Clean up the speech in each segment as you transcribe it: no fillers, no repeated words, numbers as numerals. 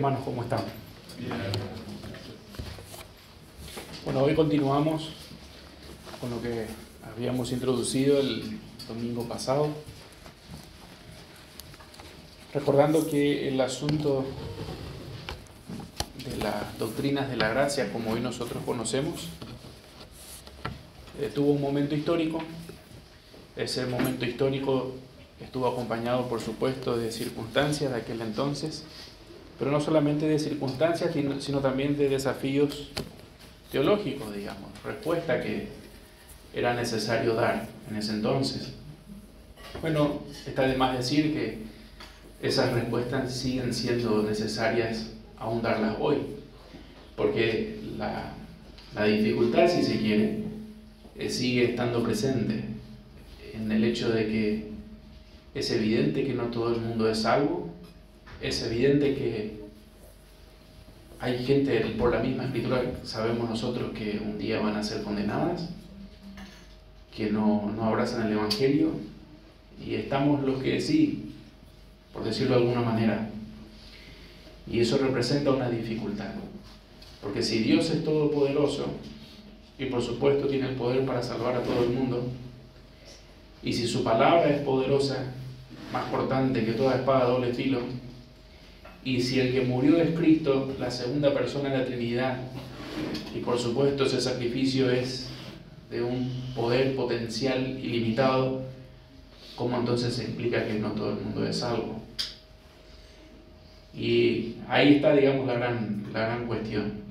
Hermanos, ¿cómo están? Bueno, hoy continuamos con lo que habíamos introducido el domingo pasado, recordando que el asunto de las doctrinas de la gracia, como hoy nosotros conocemos, tuvo un momento histórico. Ese momento histórico estuvo acompañado, por supuesto, de circunstancias de aquel entonces, pero no solamente de circunstancias, sino también de desafíos teológicos, digamos, respuesta que era necesario dar en ese entonces. Bueno, está de más decir que esas respuestas siguen siendo necesarias aún darlas hoy, porque la dificultad, si se quiere, sigue estando presente en el hecho de que es evidente que no todo el mundo es salvo, es evidente que hay gente, por la misma escritura sabemos nosotros que un día van a ser condenadas, que no abrazan el Evangelio, y estamos los que sí, por decirlo de alguna manera, y eso representa una dificultad, porque si Dios es todopoderoso, y por supuesto tiene el poder para salvar a todo el mundo, y si su palabra es poderosa, más cortante que toda espada de doble filo, y si el que murió es Cristo, la segunda persona de la Trinidad, y por supuesto ese sacrificio es de un poder potencial ilimitado, ¿cómo entonces se explica que no todo el mundo es salvo? Y ahí está, digamos, la gran cuestión.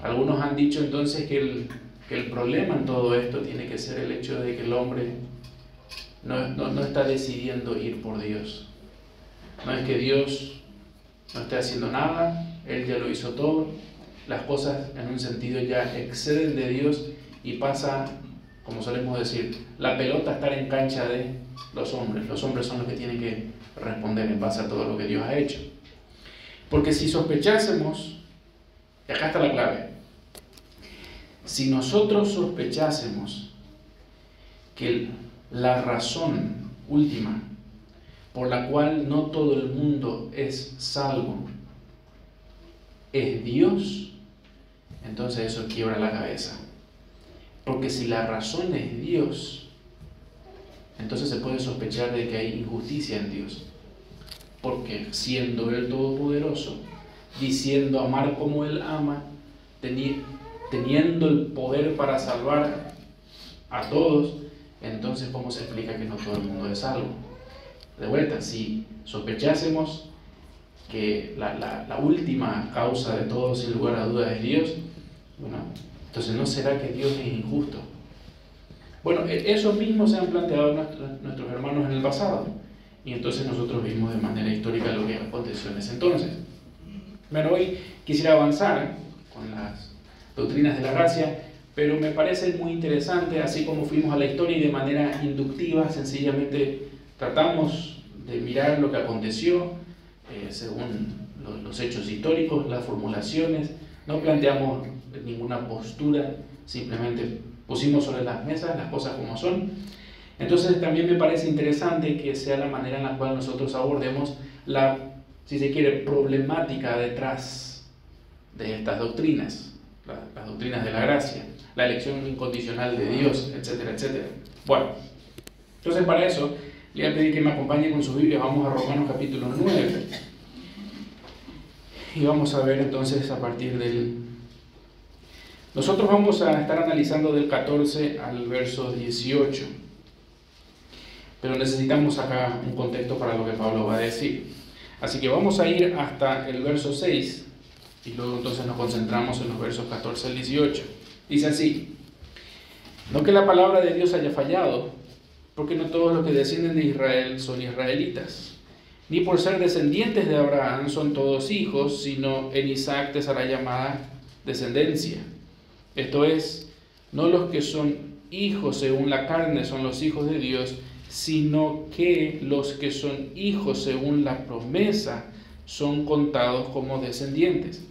Algunos han dicho entonces que el problema en todo esto tiene que ser el hecho de que el hombre no está decidiendo ir por Dios. No es que Dios no esté haciendo nada, Él ya lo hizo todo, las cosas en un sentido ya exceden de Dios y pasa, como solemos decir, la pelota a estar en cancha de los hombres. Los hombres son los que tienen que responder en base a todo lo que Dios ha hecho. Porque si sospechásemos, y acá está la clave, si nosotros sospechásemos que la razón última por la cual no todo el mundo es salvo es Dios, entonces eso quiebra la cabeza. Porque si la razón es Dios, entonces se puede sospechar de que hay injusticia en Dios. Porque siendo Él todopoderoso, diciendo amar como Él ama, teniendo el poder para salvar a todos, entonces ¿cómo se explica que no todo el mundo es salvo? De vuelta, si sospechásemos que la última causa de todo, sin lugar a dudas, es Dios, bueno, entonces ¿no será que Dios es injusto? Bueno, eso mismo se han planteado nuestros hermanos en el pasado, y entonces nosotros vimos de manera histórica lo que aconteció en ese entonces. Bueno, hoy quisiera avanzar con las doctrinas de la gracia, pero me parece muy interesante, así como fuimos a la historia y de manera inductiva, sencillamente tratamos de mirar lo que aconteció según los hechos históricos, las formulaciones. No planteamos ninguna postura, simplemente pusimos sobre las mesas las cosas como son. Entonces también me parece interesante que sea la manera en la cual nosotros abordemos la, si se quiere, problemática detrás de estas doctrinas, las doctrinas de la gracia, la elección incondicional de Dios, etcétera, etcétera. Bueno, entonces para eso le voy a pedir que me acompañe con su Biblia. Vamos a Romanos capítulo 9 y vamos a ver entonces a partir del... Nosotros vamos a estar analizando del 14 al verso 18, pero necesitamos acá un contexto para lo que Pablo va a decir. Así que vamos a ir hasta el verso 6 y luego entonces nos concentramos en los versos 14 al 18. Dice así: no que la palabra de Dios haya fallado, porque no todos los que descienden de Israel son israelitas, ni por ser descendientes de Abraham son todos hijos, sino en Isaac te será llamada descendencia. Esto es, no los que son hijos según la carne son los hijos de Dios, sino que los que son hijos según la promesa son contados como descendientes.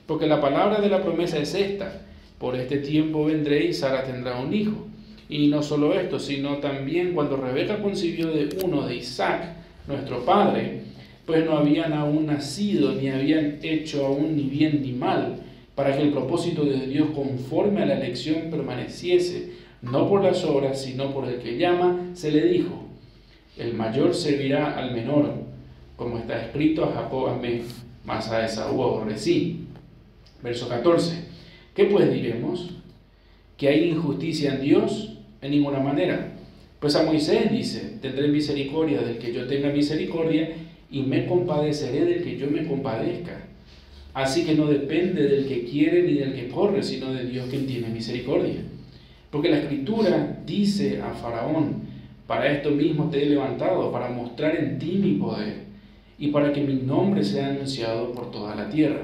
Porque la palabra de la promesa es esta: por este tiempo vendré y Sara tendrá un hijo. Y no solo esto, sino también cuando Rebeca concibió de uno de Isaac, nuestro padre, pues no habían aún nacido, ni habían hecho aún ni bien ni mal, para que el propósito de Dios conforme a la elección permaneciese, no por las obras, sino por el que llama, se le dijo: el mayor servirá al menor, como está escrito: a Jacob amé, mas a Esaú aborrecí. Verso 14. ¿Qué pues diremos? ¿Que hay injusticia en Dios? En ninguna manera. Pues a Moisés dice: tendré misericordia del que yo tenga misericordia, y me compadeceré del que yo me compadezca. Así que no depende del que quiere ni del que corre, sino de Dios quien tiene misericordia. Porque la Escritura dice a Faraón: para esto mismo te he levantado, para mostrar en ti mi poder, y para que mi nombre sea anunciado por toda la tierra.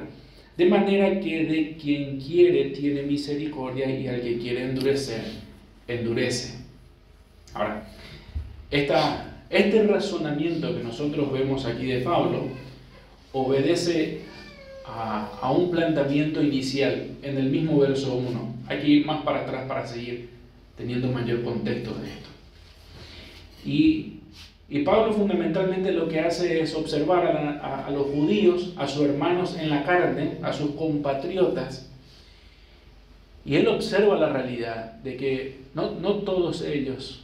De manera que de quien quiere tiene misericordia, y al que quiere endurecer, endurece. Ahora, este razonamiento que nosotros vemos aquí de Pablo obedece a un planteamiento inicial en el mismo verso 1. Hay que ir más para atrás para seguir teniendo mayor contexto de esto. Y Pablo fundamentalmente lo que hace es observar a los judíos, a sus hermanos en la carne, a sus compatriotas, y él observa la realidad de que no todos ellos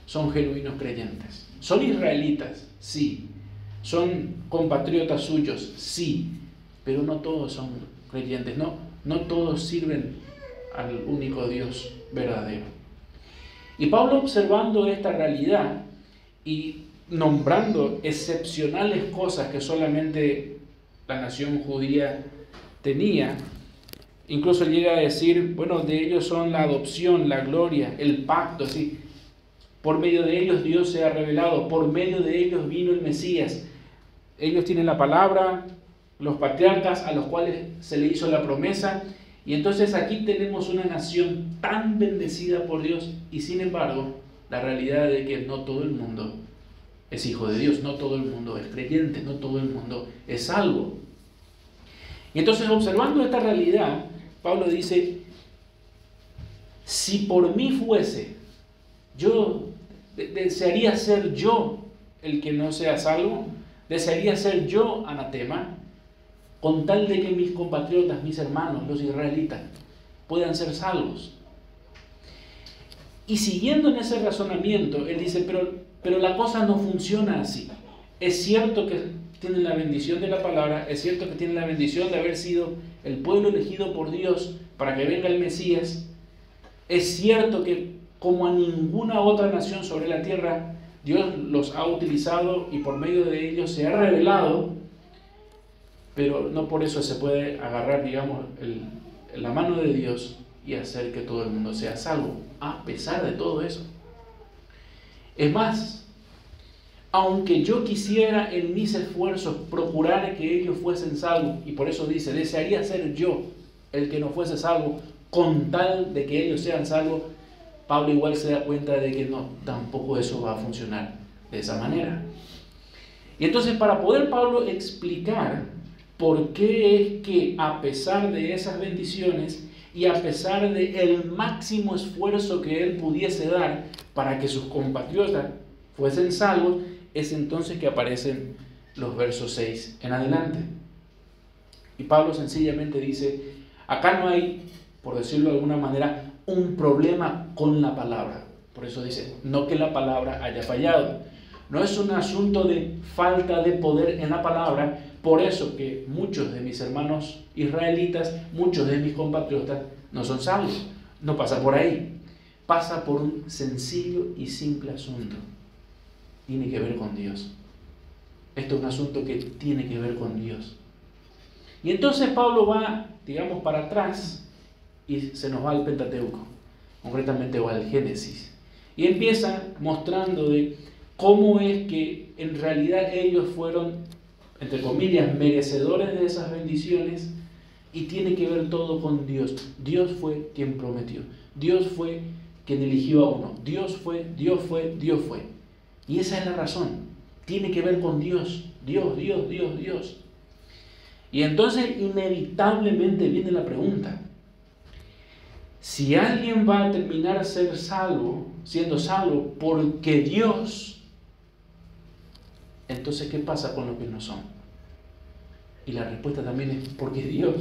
son genuinos creyentes. Son israelitas, sí. Son compatriotas suyos, sí. Pero no todos son creyentes, no todos sirven al único Dios verdadero. Y Pablo, observando esta realidad y nombrando excepcionales cosas que solamente la nación judía tenía, incluso llega a decir, bueno, de ellos son la adopción, la gloria, el pacto, ¿sí? Por medio de ellos Dios se ha revelado, por medio de ellos vino el Mesías. Ellos tienen la palabra, los patriarcas a los cuales se le hizo la promesa, y entonces aquí tenemos una nación tan bendecida por Dios, y sin embargo, la realidad de que no todo el mundo es hijo de Dios, no todo el mundo es creyente, no todo el mundo es salvo. Y entonces, observando esta realidad, Pablo dice: si por mí fuese, yo desearía ser yo el que no sea salvo, desearía ser yo anatema, con tal de que mis compatriotas, mis hermanos, los israelitas, puedan ser salvos. Y siguiendo en ese razonamiento, él dice, pero la cosa no funciona así. Es cierto que tienen la bendición de la palabra, es cierto que tienen la bendición de haber sido el pueblo elegido por Dios para que venga el Mesías. Es cierto que, como a ninguna otra nación sobre la tierra, Dios los ha utilizado y por medio de ellos se ha revelado, pero no por eso se puede agarrar, digamos, la mano de Dios y hacer que todo el mundo sea salvo, a pesar de todo eso. Es más, aunque yo quisiera en mis esfuerzos procurar que ellos fuesen salvos, y por eso dice, desearía ser yo el que no fuese salvo, con tal de que ellos sean salvos, Pablo igual se da cuenta de que no, tampoco eso va a funcionar de esa manera. Y entonces, para poder Pablo explicar por qué es que, a pesar de esas bendiciones y a pesar del máximo esfuerzo que él pudiese dar para que sus compatriotas fuesen salvos, es entonces que aparecen los versos 6 en adelante. Y Pablo sencillamente dice, acá no hay, por decirlo de alguna manera, un problema con la palabra. Por eso dice, no que la palabra haya fallado. No es un asunto de falta de poder en la palabra. Por eso que muchos de mis hermanos israelitas, muchos de mis compatriotas no son salvos. No pasa por ahí. Pasa por un sencillo y simple asunto. Tiene que ver con Dios. Esto es un asunto que tiene que ver con Dios. Y entonces Pablo va, digamos, para atrás y se nos va al Pentateuco, concretamente va al Génesis. Y empieza mostrando de cómo es que en realidad ellos fueron, entre comillas, merecedores de esas bendiciones, y tiene que ver todo con Dios. Dios fue quien prometió. Dios fue quien eligió a uno. Dios fue. Y esa es la razón. Tiene que ver con Dios. Dios. Y entonces inevitablemente viene la pregunta. Si alguien va a terminar siendo salvo, porque Dios entonces ¿qué pasa con los que no son? Y la respuesta también es porque Dios.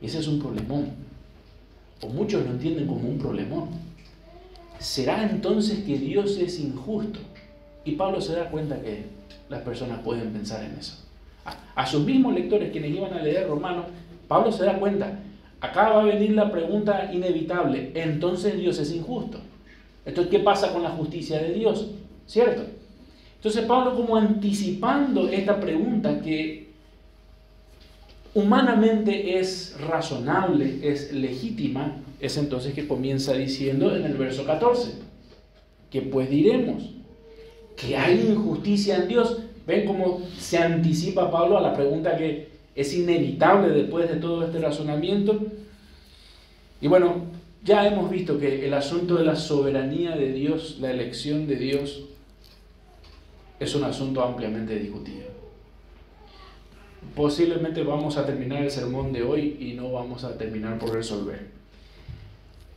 Y ese es un problemón. O muchos lo entienden como un problemón. ¿Será entonces que Dios es injusto? Y Pablo se da cuenta que las personas pueden pensar en eso. A sus mismos lectores, quienes iban a leer Romanos, Pablo se da cuenta, acá va a venir la pregunta inevitable, ¿entonces Dios es injusto? Entonces, ¿qué pasa con la justicia de Dios? ¿Cierto? Entonces Pablo, como anticipando esta pregunta que humanamente es razonable, es legítima, es entonces que comienza diciendo en el verso 14, que pues diremos que hay injusticia en Dios. ¿Ven cómo se anticipa Pablo a la pregunta que es inevitable después de todo este razonamiento? Y bueno, ya hemos visto que el asunto de la soberanía de Dios, la elección de Dios, es un asunto ampliamente discutido. Posiblemente vamos a terminar el sermón de hoy y no vamos a terminar por resolver.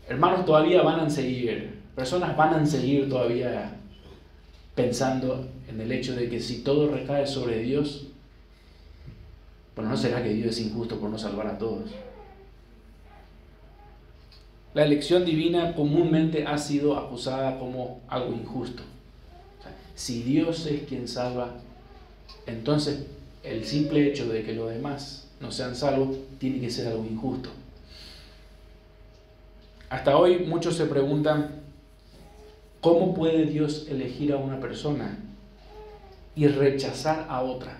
Hermanos, todavía van a seguir, personas van a seguir todavía pensando en el hecho de que si todo recae sobre Dios, bueno, ¿no será que Dios es injusto por no salvar a todos? La elección divina comúnmente ha sido acusada como algo injusto. O sea, si Dios es quien salva, entonces el simple hecho de que los demás no sean salvos tiene que ser algo injusto. Hasta hoy muchos se preguntan, ¿cómo puede Dios elegir a una persona y rechazar a otra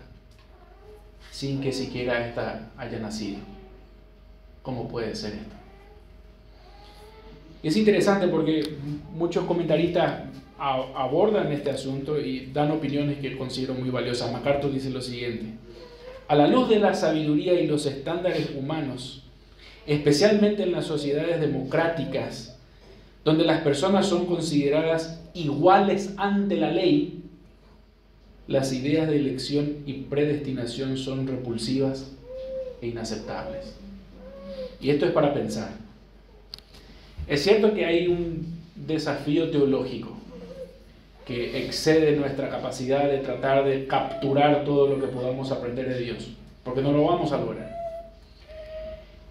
sin que siquiera ésta haya nacido? ¿Cómo puede ser esto? Es interesante porque muchos comentaristas abordan este asunto y dan opiniones que considero muy valiosas. MacArthur dice lo siguiente: a la luz de la sabiduría y los estándares humanos, especialmente en las sociedades democráticas, donde las personas son consideradas iguales ante la ley, las ideas de elección y predestinación son repulsivas e inaceptables. Y esto es para pensar. Es cierto que hay un desafío teológico que excede nuestra capacidad de tratar de capturar todo lo que podamos aprender de Dios, porque no lo vamos a lograr.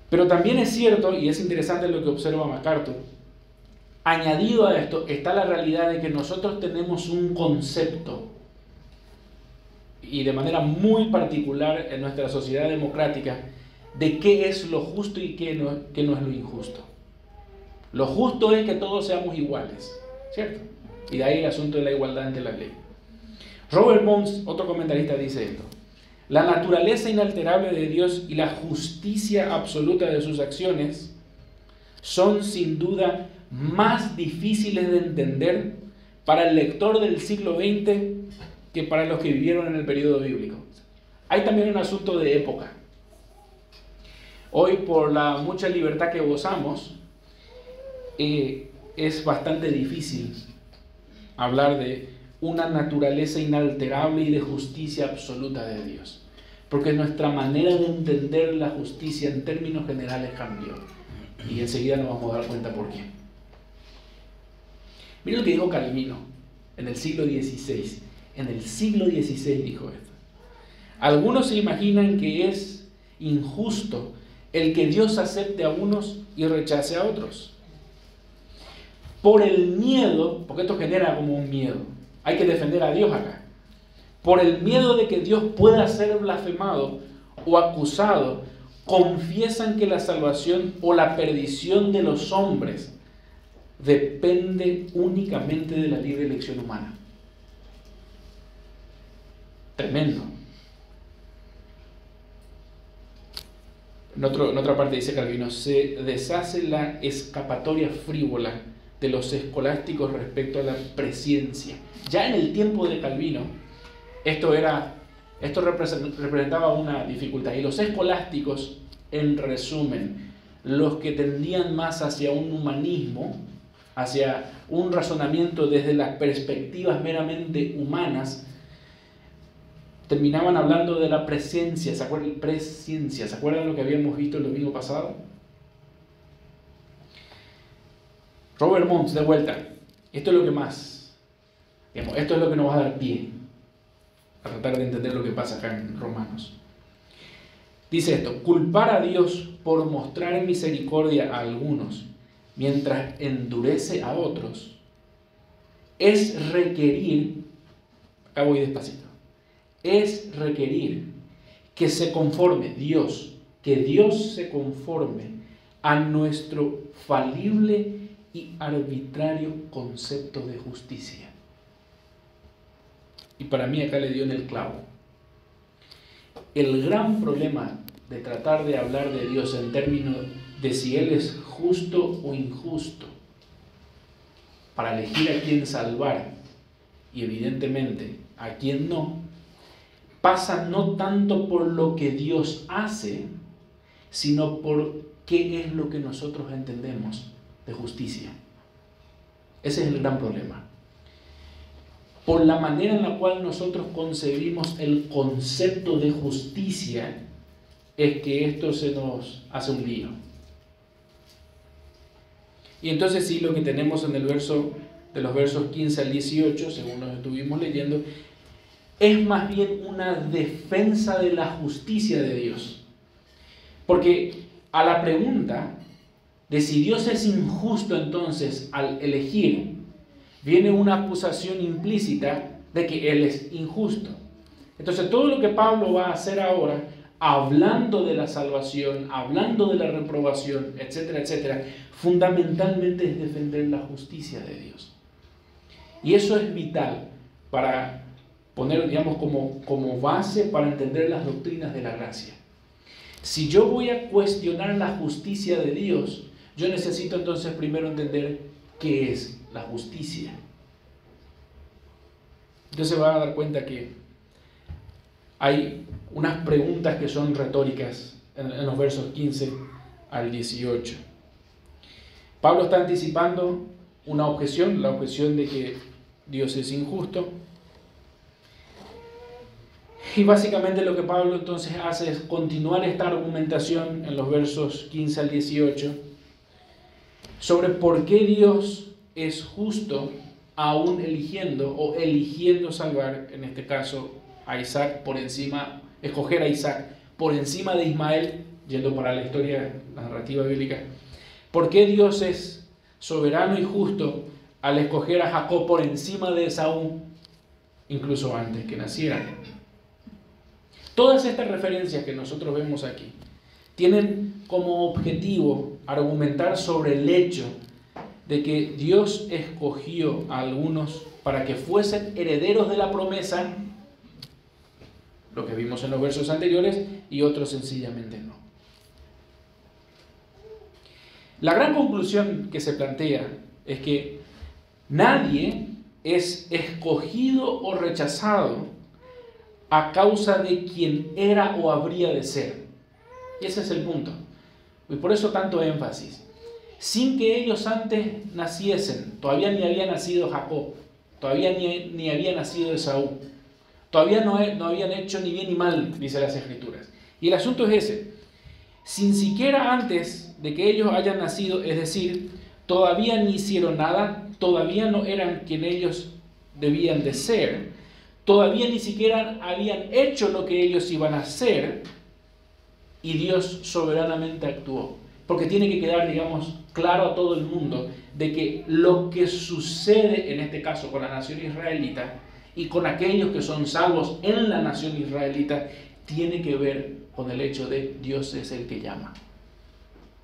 Pero también es cierto, y es interesante lo que observa MacArthur, añadido a esto está la realidad de que nosotros tenemos un concepto, y de manera muy particular en nuestra sociedad democrática, de qué es lo justo y qué no es lo injusto. Lo justo es que todos seamos iguales, ¿cierto? Y de ahí el asunto de la igualdad ante la ley. Robert Mons, otro comentarista, dice esto: la naturaleza inalterable de Dios y la justicia absoluta de sus acciones son sin duda más difíciles de entender para el lector del siglo XX que para los que vivieron en el periodo bíblico. Hay también un asunto de época. Hoy, por la mucha libertad que gozamos, es bastante difícil hablar de una naturaleza inalterable y de justicia absoluta de Dios, porque nuestra manera de entender la justicia en términos generales cambió, y enseguida nos vamos a dar cuenta por qué. Miren lo que dijo Calvino en el siglo XVI. En el siglo XVI dijo esto: algunos se imaginan que es injusto el que Dios acepte a unos y rechace a otros. Por el miedo, porque esto genera como un miedo, hay que defender a Dios acá. Por el miedo de que Dios pueda ser blasfemado o acusado, confiesan que la salvación o la perdición de los hombres depende únicamente de la libre elección humana. Tremendo. En otra parte dice Calvino: se deshace la escapatoria frívola de los escolásticos respecto a la presciencia. Ya en el tiempo de Calvino, esto representaba una dificultad. Y los escolásticos, en resumen, los que tendían más hacia un humanismo, hacia un razonamiento desde las perspectivas meramente humanas, terminaban hablando de la presciencia. ¿Se acuerdan? Presciencia. ¿Se acuerdan lo que habíamos visto el domingo pasado? Robert Mons, de vuelta. Esto es lo que más, esto es lo que nos va a dar pie. a tratar de entender lo que pasa acá en Romanos. Dice esto: culpar a Dios por mostrar misericordia a algunos, mientras endurece a otros, es requerir, acá voy despacito, es requerir que se conforme Dios, que Dios se conforme a nuestro falible y arbitrario concepto de justicia. Y para mí acá le dio en el clavo. El gran problema de tratar de hablar de Dios en términos de si Él es justo o injusto, para elegir a quién salvar y evidentemente a quién no, pasa no tanto por lo que Dios hace, sino por qué es lo que nosotros entendemos de justicia. Ese es el gran problema. Por la manera en la cual nosotros concebimos el concepto de justicia, es que esto se nos hace un lío. Y entonces sí, lo que tenemos en el verso, de los versos 15 al 18, según nos estuvimos leyendo, es más bien una defensa de la justicia de Dios. Porque a la pregunta de si Dios es injusto entonces al elegir, viene una acusación implícita de que Él es injusto. Entonces todo lo que Pablo va a hacer ahora, hablando de la salvación, hablando de la reprobación, etcétera, etcétera, fundamentalmente es defender la justicia de Dios. Y eso es vital para poner, digamos, como base para entender las doctrinas de la gracia. Si yo voy a cuestionar la justicia de Dios, yo necesito entonces primero entender qué es la justicia. Entonces se va a dar cuenta que hay unas preguntas que son retóricas en los versos 15 al 18. Pablo está anticipando una objeción, la objeción de que Dios es injusto. Y básicamente lo que Pablo entonces hace es continuar esta argumentación en los versos 15 al 18 sobre por qué Dios es justo aún eligiendo salvar, en este caso a Isaac por encima, escoger a Isaac por encima de Ismael, yendo para la historia, la narrativa bíblica. ¿Por qué Dios es soberano y justo al escoger a Jacob por encima de Esaú, incluso antes que naciera? Todas estas referencias que nosotros vemos aquí tienen como objetivo argumentar sobre el hecho de que Dios escogió a algunos para que fuesen herederos de la promesa, lo que vimos en los versos anteriores, y otros sencillamente no. La gran conclusión que se plantea es que nadie es escogido o rechazado a causa de quien era o habría de ser. Y ese es el punto. Y por eso tanto énfasis. Sin que ellos antes naciesen, todavía ni había nacido Jacob, todavía ni había nacido Esaú, todavía no habían hecho ni bien ni mal, dice las Escrituras. Y el asunto es ese. Sin siquiera antes de que ellos hayan nacido, es decir, todavía ni hicieron nada, todavía no eran quien ellos debían de ser, todavía ni siquiera habían hecho lo que ellos iban a hacer, y Dios soberanamente actuó. Porque tiene que quedar, digamos, claro a todo el mundo de que lo que sucede en este caso con la nación israelita y con aquellos que son salvos en la nación israelita tiene que ver con el hecho de Dios es el que llama,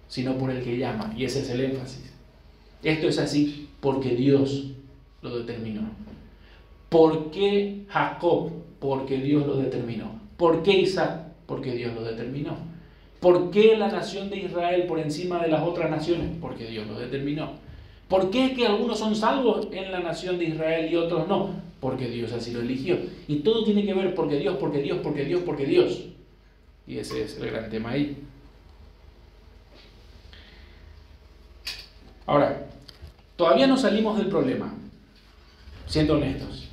sino por el que llama, y ese es el énfasis. Esto es así porque Dios lo determinó. ¿Por qué Jacob? Porque Dios lo determinó. ¿Por qué Isaac? Porque Dios lo determinó. ¿Por qué la nación de Israel por encima de las otras naciones? Porque Dios lo determinó. ¿Por qué es que algunos son salvos en la nación de Israel y otros no? Porque Dios así lo eligió. Y todo tiene que ver porque Dios, porque Dios, porque Dios, porque Dios. Y ese es el gran tema ahí. Ahora, todavía no salimos del problema, siendo honestos.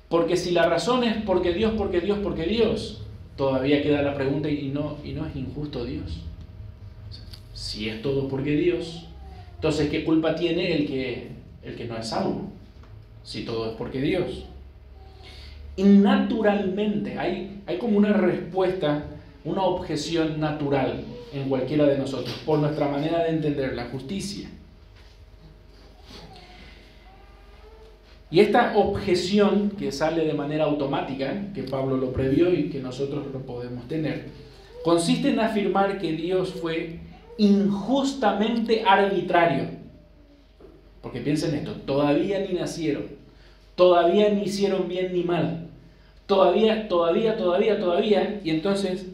Porque si la razón es porque Dios, porque Dios, porque Dios, todavía queda la pregunta, ¿y no es injusto Dios? Si es todo porque Dios, entonces ¿qué culpa tiene el que no es salvo? Si todo es porque Dios. Y naturalmente hay como una respuesta, una objeción natural en cualquiera de nosotros por nuestra manera de entender la justicia. Y esta objeción que sale de manera automática, que Pablo lo previó y que nosotros lo podemos tener, consiste en afirmar que Dios fue injustamente arbitrario. Porque piensen esto, todavía ni nacieron, todavía ni hicieron bien ni mal, todavía, y entonces,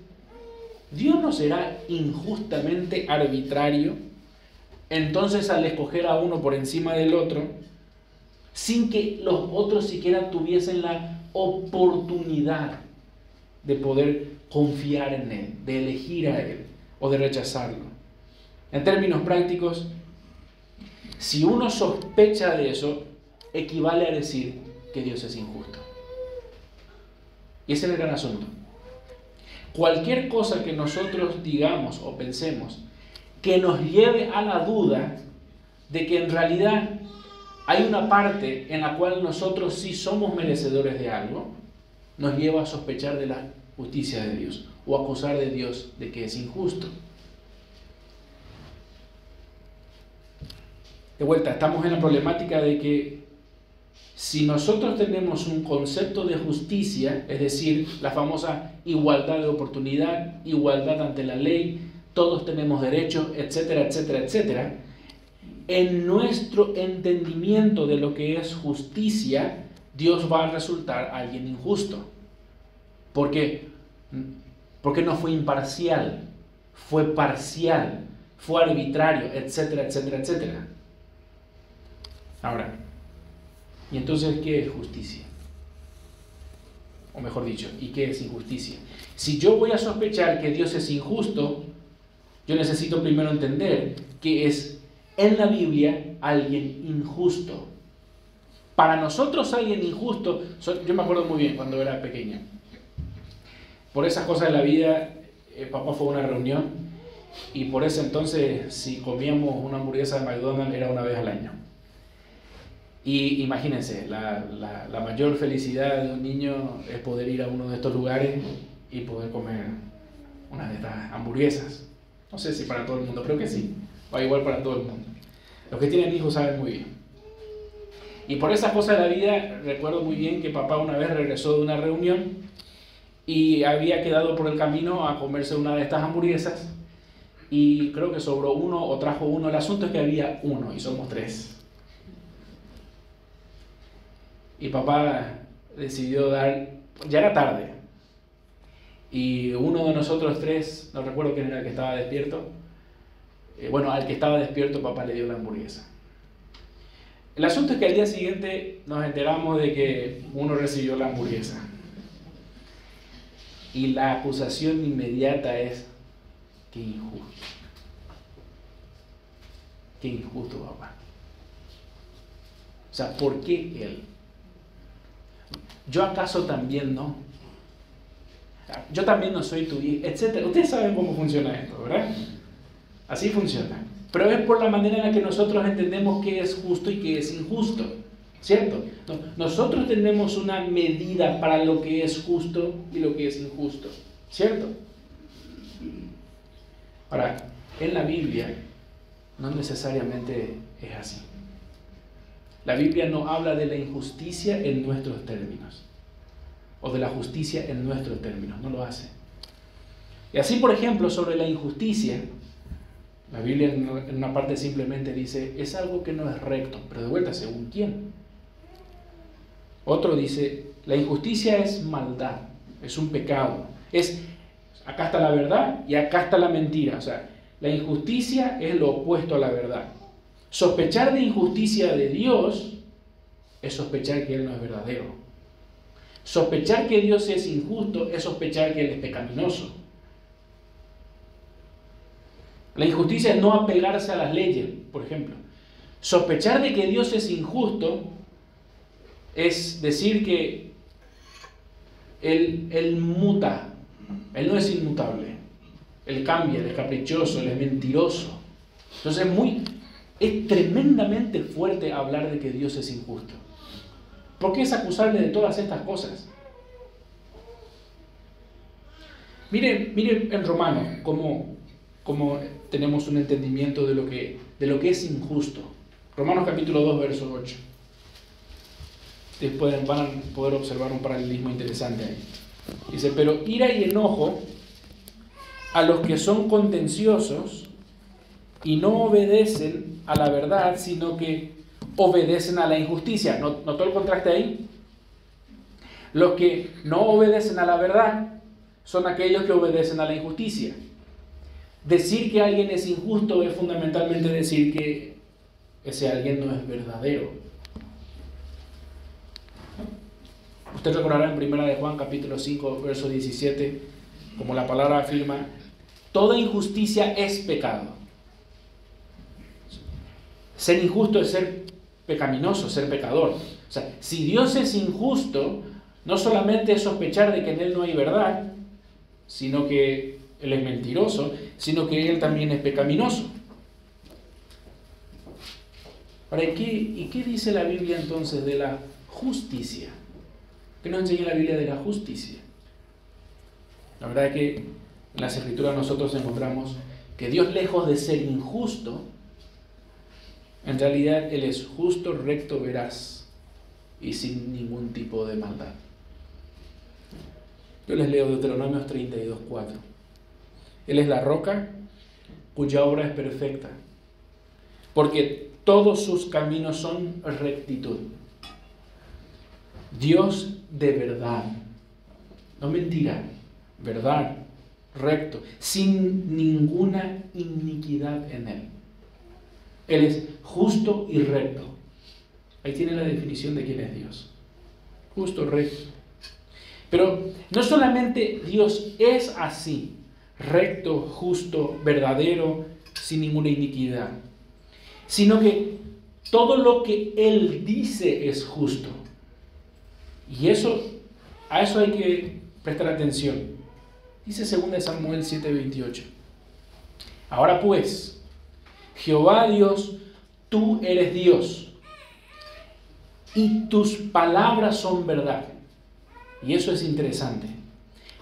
¿Dios no será injustamente arbitrario? Entonces, al escoger a uno por encima del otro, sin que los otros siquiera tuviesen la oportunidad de poder confiar en Él, de elegir a Él o de rechazarlo. En términos prácticos, si uno sospecha de eso, equivale a decir que Dios es injusto. Y ese es el gran asunto. Cualquier cosa que nosotros digamos o pensemos que nos lleve a la duda de que en realidad hay una parte en la cual nosotros sí somos merecedores de algo, nos lleva a sospechar de la justicia de Dios o a acusar de Dios de que es injusto. De vuelta, estamos en la problemática de que si nosotros tenemos un concepto de justicia, es decir, la famosa igualdad de oportunidad, igualdad ante la ley, todos tenemos derechos, etcétera, etcétera, etcétera, en nuestro entendimiento de lo que es justicia, Dios va a resultar alguien injusto. ¿Por qué? Porque no fue imparcial, fue parcial, fue arbitrario, etcétera, etcétera, etcétera. Ahora, ¿y entonces qué es justicia? O mejor dicho, ¿y qué es injusticia? Si yo voy a sospechar que Dios es injusto, yo necesito primero entender que es en la Biblia alguien injusto. Para nosotros alguien injusto, yo me acuerdo muy bien cuando era pequeño. Por esas cosas de la vida, papá fue a una reunión y por ese entonces si comíamos una hamburguesa de McDonald's era una vez al año. Y imagínense, la mayor felicidad de un niño es poder ir a uno de estos lugares y poder comer una de estas hamburguesas. No sé si para todo el mundo, creo que sí, va igual para todo el mundo. Los que tienen hijos saben muy bien. Y por esas cosas de la vida, recuerdo muy bien que papá una vez regresó de una reunión y había quedado por el camino a comerse una de estas hamburguesas y creo que sobró uno o trajo uno. El asunto es que había uno y somos tres. Y papá decidió dar, ya era tarde, y uno de nosotros tres, no recuerdo quién era el que estaba despierto, al que estaba despierto papá le dio la hamburguesa. El asunto es que al día siguiente nos enteramos de que uno recibió la hamburguesa. Y la acusación inmediata es, qué injusto. Qué injusto, papá. O sea, ¿por qué él? ¿Yo acaso también no? Yo también no soy tu hijo, etc. Ustedes saben cómo funciona esto, ¿verdad? Así funciona. Pero es por la manera en la que nosotros entendemos qué es justo y qué es injusto, ¿cierto? Nosotros tenemos una medida para lo que es justo y lo que es injusto, ¿cierto? Ahora, en la Biblia no necesariamente es así. La Biblia no habla de la injusticia en nuestros términos, o de la justicia en nuestros términos, no lo hace. Y así, por ejemplo, sobre la injusticia, la Biblia en una parte simplemente dice, es algo que no es recto, pero de vuelta, ¿según quién? Otro dice, la injusticia es maldad, es un pecado, acá está la verdad y acá está la mentira, o sea, la injusticia es lo opuesto a la verdad. Sospechar de injusticia de Dios es sospechar que Él no es verdadero. Sospechar que Dios es injusto es sospechar que Él es pecaminoso. La injusticia es no apegarse a las leyes, por ejemplo. Sospechar de que Dios es injusto es decir que Él muta, Él no es inmutable. Él cambia, Él es caprichoso, Él es mentiroso. Entonces es tremendamente fuerte hablar de que Dios es injusto. Porque es acusable de todas estas cosas. Mire en Romanos cómo tenemos un entendimiento de lo que es injusto. Romanos capítulo 2, verso 8. Ustedes van a poder observar un paralelismo interesante ahí. Dice, pero ira y enojo a los que son contenciosos y no obedecen a la verdad, sino que obedecen a la injusticia. ¿Notó el contraste ahí? Los que no obedecen a la verdad son aquellos que obedecen a la injusticia. Decir que alguien es injusto es fundamentalmente decir que ese alguien no es verdadero. Usted recordará en 1 de Juan capítulo 5, verso 17, como la palabra afirma, toda injusticia es pecado. Ser injusto es ser pecaminoso, ser pecador. O sea, si Dios es injusto, no solamente es sospechar de que en Él no hay verdad, sino que Él es mentiroso, sino que Él también es pecaminoso. Ahora, ¿y qué dice la Biblia entonces de la justicia? ¿Qué nos enseña la Biblia de la justicia? La verdad es que en las Escrituras nosotros encontramos que Dios, lejos de ser injusto, en realidad Él es justo, recto, veraz y sin ningún tipo de maldad. Yo les leo Deuteronomios 32:4. Él es la roca cuya obra es perfecta, porque todos sus caminos son rectitud. Dios de verdad, no mentira, verdad, recto, sin ninguna iniquidad en Él. Él es justo y recto. Ahí tiene la definición de quién es Dios. Justo, recto. Pero no solamente Dios es así, recto, justo, verdadero, sin ninguna iniquidad, sino que todo lo que Él dice es justo. Y a eso hay que prestar atención. Dice 2 Samuel 7:28. Ahora pues, Jehová Dios, tú eres Dios, y tus palabras son verdad. Y eso es interesante,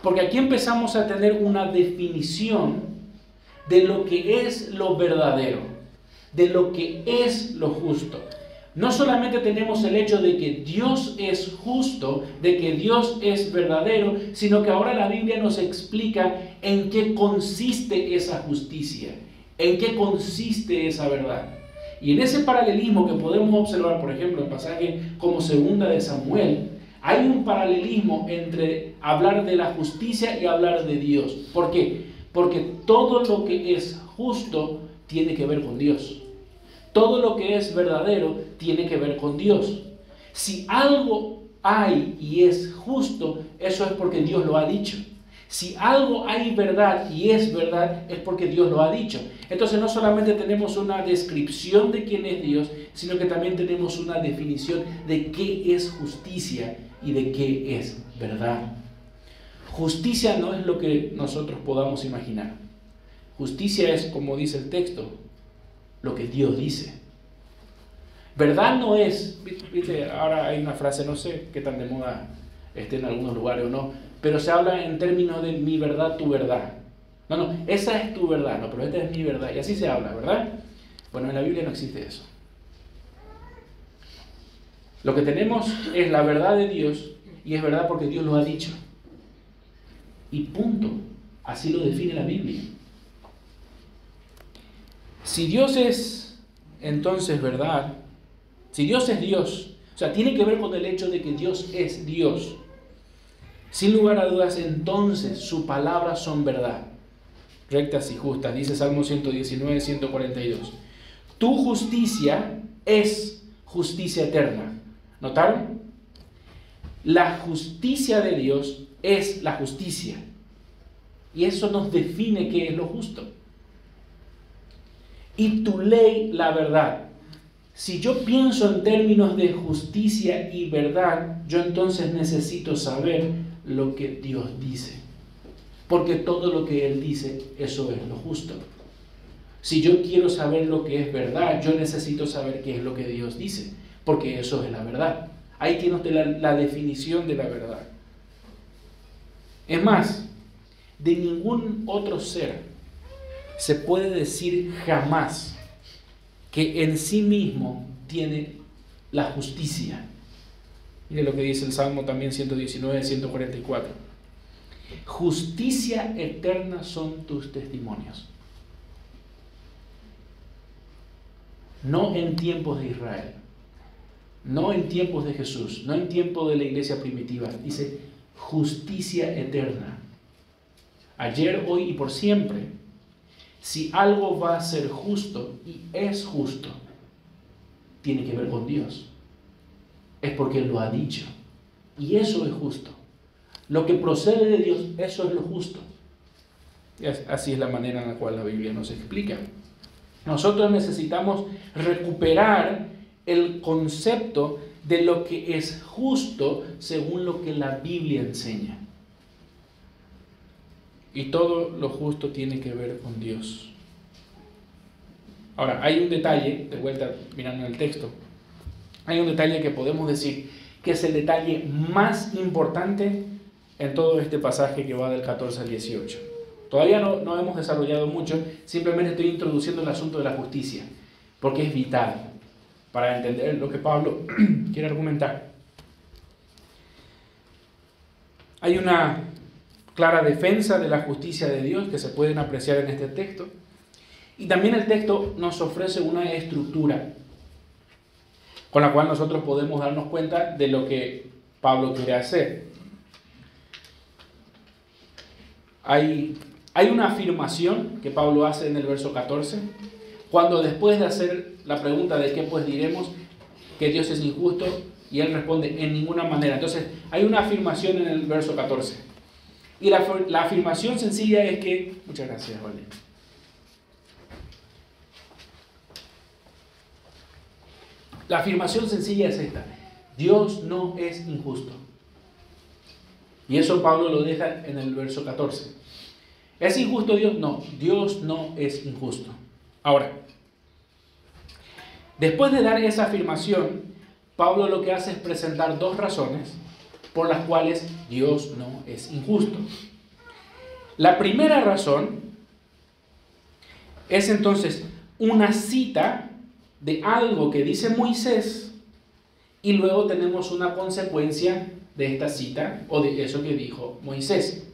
porque aquí empezamos a tener una definición de lo que es lo verdadero, de lo que es lo justo. No solamente tenemos el hecho de que Dios es justo, de que Dios es verdadero, sino que ahora la Biblia nos explica en qué consiste esa justicia, en qué consiste esa verdad. Y en ese paralelismo que podemos observar, por ejemplo, en pasajes como 2 de Samuel, hay un paralelismo entre hablar de la justicia y hablar de Dios. ¿Por qué? Porque todo lo que es justo tiene que ver con Dios. Todo lo que es verdadero tiene que ver con Dios. Si algo hay y es justo, eso es porque Dios lo ha dicho. Si algo hay verdad y es verdad, es porque Dios lo ha dicho. Entonces no solamente tenemos una descripción de quién es Dios, sino que también tenemos una definición de qué es justicia y de qué es verdad. Justicia no es lo que nosotros podamos imaginar. Justicia es, como dice el texto, lo que Dios dice. Verdad no es, viste, ahora hay una frase, no sé qué tan de moda esté en algunos lugares o no, pero se habla en términos de mi verdad, tu verdad. No, esa es tu verdad, no, pero esta es mi verdad. Y así se habla, ¿verdad? Bueno, en la Biblia no existe eso. Lo que tenemos es la verdad de Dios, y es verdad porque Dios lo ha dicho. Y punto. Así lo define la Biblia. Si Dios es entonces verdad, si Dios es Dios, o sea, tiene que ver con el hecho de que Dios es Dios. Sin lugar a dudas, entonces sus palabras son verdad, rectas y justas. Dice Salmo 119, 142. Tu justicia es justicia eterna. ¿Notaron? La justicia de Dios es la justicia. Y eso nos define qué es lo justo. Y tu ley, la verdad. Si yo pienso en términos de justicia y verdad, yo entonces necesito saber lo que Dios dice. Porque todo lo que Él dice, eso es lo justo. Si yo quiero saber lo que es verdad, yo necesito saber qué es lo que Dios dice. Porque eso es la verdad. Ahí tiene usted la definición de la verdad. Es más, de ningún otro ser se puede decir jamás que en sí mismo tiene la justicia. Mire lo que dice el Salmo también 119, 144. Justicia eterna son tus testimonios. No en tiempos de Israel, no en tiempos de Jesús, no en tiempos de la iglesia primitiva. Dice justicia eterna. Ayer, hoy y por siempre. Si algo va a ser justo y es justo, tiene que ver con Dios. Es porque Él lo ha dicho. Y eso es justo. Lo que procede de Dios, eso es lo justo. Y así es la manera en la cual la Biblia nos explica. Nosotros necesitamos recuperar el concepto de lo que es justo según lo que la Biblia enseña. Y todo lo justo tiene que ver con Dios. Ahora, hay un detalle, de vuelta mirando en el texto, hay un detalle que podemos decir que es el detalle más importante en todo este pasaje que va del 14 al 18. Todavía no hemos desarrollado mucho, simplemente estoy introduciendo el asunto de la justicia, porque es vital para entender lo que Pablo quiere argumentar. Hay una clara defensa de la justicia de Dios que se pueden apreciar en este texto, y también el texto nos ofrece una estructura con la cual nosotros podemos darnos cuenta de lo que Pablo quiere hacer. Hay una afirmación que Pablo hace en el verso 14, cuando después de hacer la pregunta de qué pues diremos, que Dios es injusto, y él responde en ninguna manera. Entonces hay una afirmación en el verso 14, y la afirmación sencilla es que, muchas gracias, Vale. La afirmación sencilla es esta: Dios no es injusto. Y eso Pablo lo deja en el verso 14. ¿Es injusto Dios? No, Dios no es injusto. Ahora, después de dar esa afirmación, Pablo lo que hace es presentar dos razones por las cuales Dios no es injusto. La primera razón es entonces una cita de algo que dice Moisés, y luego tenemos una consecuencia de esta cita o de eso que dijo Moisés.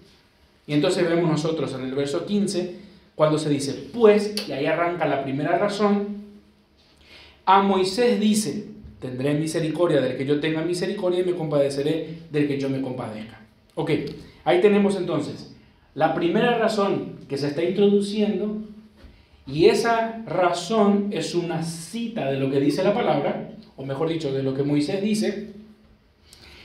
Y entonces vemos nosotros en el verso 15 cuando se dice pues, y ahí arranca la primera razón. A Moisés dice: tendré misericordia del que yo tenga misericordia y me compadeceré del que yo me compadezca. Ok, ahí tenemos entonces la primera razón que se está introduciendo, y esa razón es una cita de lo que dice la palabra, o mejor dicho, de lo que Moisés dice.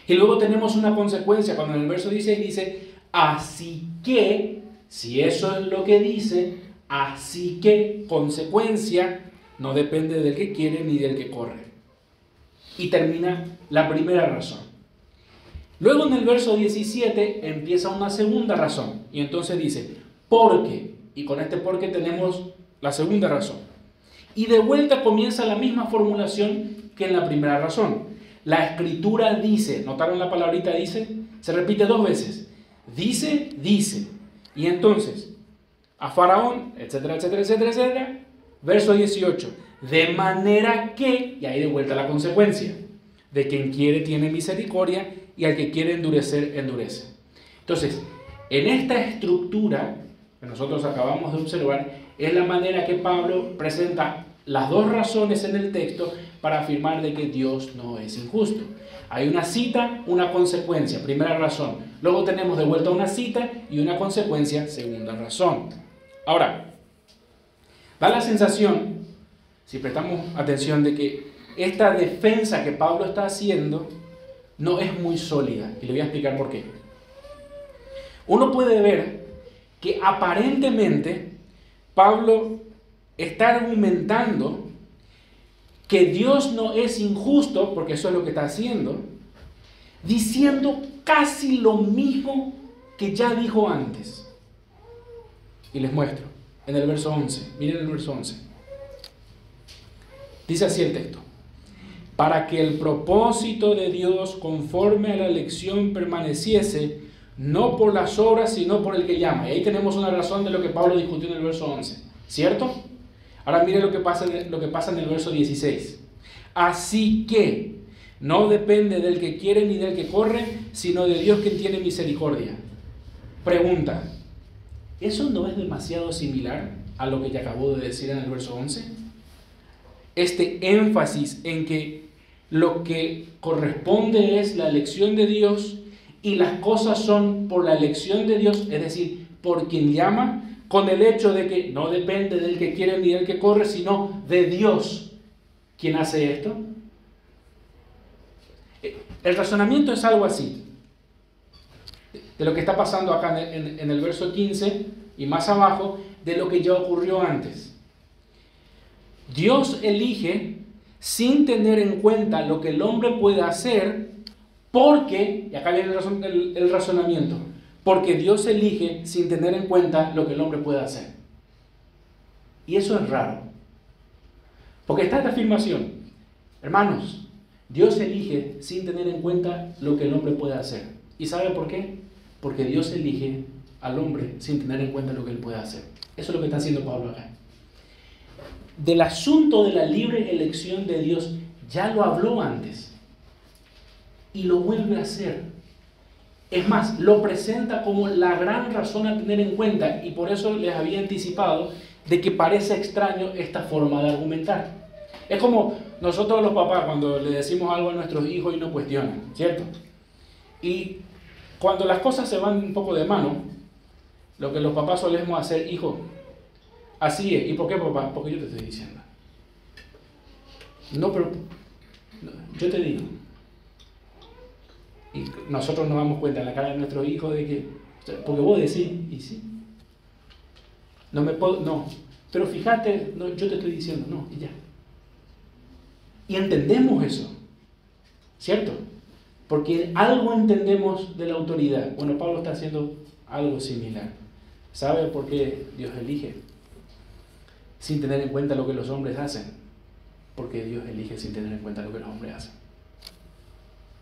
Y luego tenemos una consecuencia cuando en el verso 16 dice: así que, si eso es lo que dice, así que, consecuencia, no depende del que quiere ni del que corre. Y termina la primera razón. Luego en el verso 17 empieza una segunda razón, y entonces dice: porque, y con este porque tenemos la segunda razón. Y de vuelta comienza la misma formulación que en la primera razón. La escritura dice, ¿notaron la palabrita dice? Se repite dos veces. Dice, dice. Y entonces, a Faraón, etcétera, etcétera, etcétera, etcétera. Verso 18. De manera que, y ahí de vuelta la consecuencia, de quien quiere tiene misericordia, y al que quiere endurecer, endurece. Entonces, en esta estructura que nosotros acabamos de observar, es la manera que Pablo presenta las dos razones en el texto para afirmar de que Dios no es injusto. Hay una cita, una consecuencia, primera razón. Luego tenemos de vuelta una cita y una consecuencia, segunda razón. Ahora, da la sensación, si prestamos atención, de que esta defensa que Pablo está haciendo no es muy sólida. Y le voy a explicar por qué. Uno puede ver que aparentemente Pablo está argumentando que Dios no es injusto, porque eso es lo que está haciendo, diciendo casi lo mismo que ya dijo antes. Y les muestro en el verso 11. Miren el verso 11. Dice así el texto: para que el propósito de Dios conforme a la elección permaneciese, no por las obras, sino por el que llama. Y ahí tenemos una razón de lo que Pablo discutió en el verso 11, ¿cierto? Ahora mire lo que pasa en el verso 16. Así que no depende del que quiere ni del que corre, sino de Dios quien tiene misericordia. Pregunta, ¿eso no es demasiado similar a lo que ya acabo de decir en el verso 11? Este énfasis en que lo que corresponde es la elección de Dios y las cosas son por la elección de Dios, es decir, por quien llama, con el hecho de que no depende del que quiere ni del que corre, sino de Dios quien hace esto. El razonamiento es algo así, de lo que está pasando acá en el verso 15 y más abajo, de lo que ya ocurrió antes. Dios elige sin tener en cuenta lo que el hombre puede hacer, porque, y acá viene el razonamiento, porque Dios elige sin tener en cuenta lo que el hombre puede hacer. Y eso es raro, porque está esta afirmación, hermanos, Dios elige sin tener en cuenta lo que el hombre puede hacer. ¿Y sabe por qué? Porque Dios elige al hombre sin tener en cuenta lo que él puede hacer. Eso es lo que está haciendo Pablo acá. Del asunto de la libre elección de Dios ya lo habló antes y lo vuelve a hacer. Es más, lo presenta como la gran razón a tener en cuenta, y por eso les había anticipado de que parece extraño esta forma de argumentar. Es como nosotros los papás cuando le decimos algo a nuestros hijos y no cuestionan, ¿cierto? Y cuando las cosas se van un poco de mano, lo que los papás solemos hacer, hijo, así es. ¿Y por qué, papá? Porque yo te estoy diciendo. No, pero yo te digo. Y nosotros nos damos cuenta en la cara de nuestros hijos de que, porque vos decís, y sí. No me puedo, no. Pero fíjate, no, yo te estoy diciendo, no, y ya. Y entendemos eso, ¿cierto? Porque algo entendemos de la autoridad. Bueno, Pablo está haciendo algo similar. ¿Sabe por qué Dios elige? Sin tener en cuenta lo que los hombres hacen. Porque Dios elige sin tener en cuenta lo que los hombres hacen.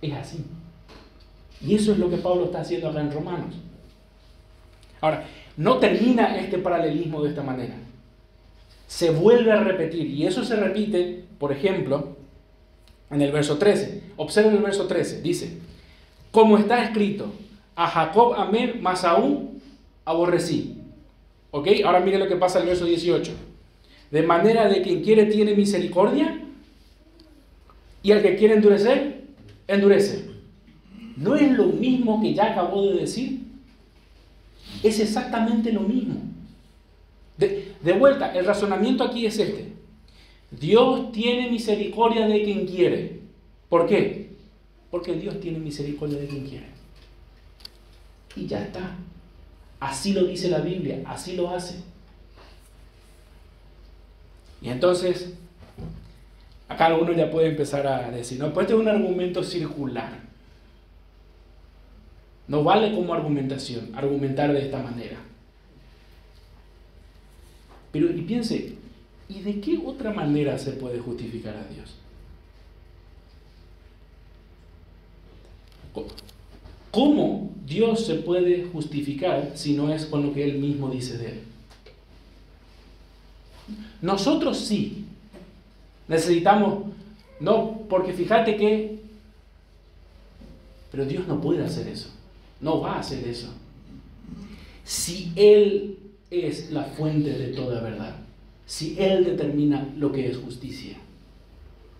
Es así. Y eso es lo que Pablo está haciendo acá en Romanos. Ahora, no termina este paralelismo de esta manera. Se vuelve a repetir. Y eso se repite, por ejemplo, en el verso 13. Observen el verso 13. Dice, como está escrito, a Jacob amé, mas aún aborrecí. ¿Ok? Ahora mire lo que pasa en el verso 18. De manera de quien quiere tiene misericordia, y al que quiere endurecer, endurece. ¿No es lo mismo que ya acabó de decir? Es exactamente lo mismo. De vuelta, el razonamiento aquí es este. Dios tiene misericordia de quien quiere. ¿Por qué? Porque Dios tiene misericordia de quien quiere. Y ya está. Así lo dice la Biblia, así lo hace. Y entonces, acá alguno ya puede empezar a decir, no, pues este es un argumento circular. No vale como argumentación, argumentar de esta manera. Pero, y piense, ¿y de qué otra manera se puede justificar a Dios? ¿Cómo Dios se puede justificar si no es con lo que Él mismo dice de Él? Nosotros sí necesitamos, no, porque fíjate que, pero Dios no puede hacer eso, no va a hacer eso. Si Él es la fuente de toda verdad, si Él determina lo que es justicia,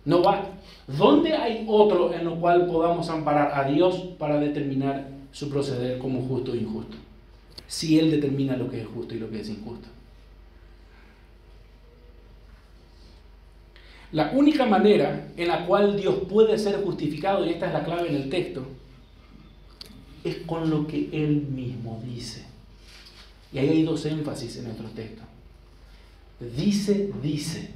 no va. ¿Dónde hay otro en lo cual podamos amparar a Dios para determinar su proceder como justo o injusto? Si Él determina lo que es justo y lo que es injusto. La única manera en la cual Dios puede ser justificado, y esta es la clave en el texto, es con lo que Él mismo dice. Y ahí hay dos énfasis en nuestro texto. Dice.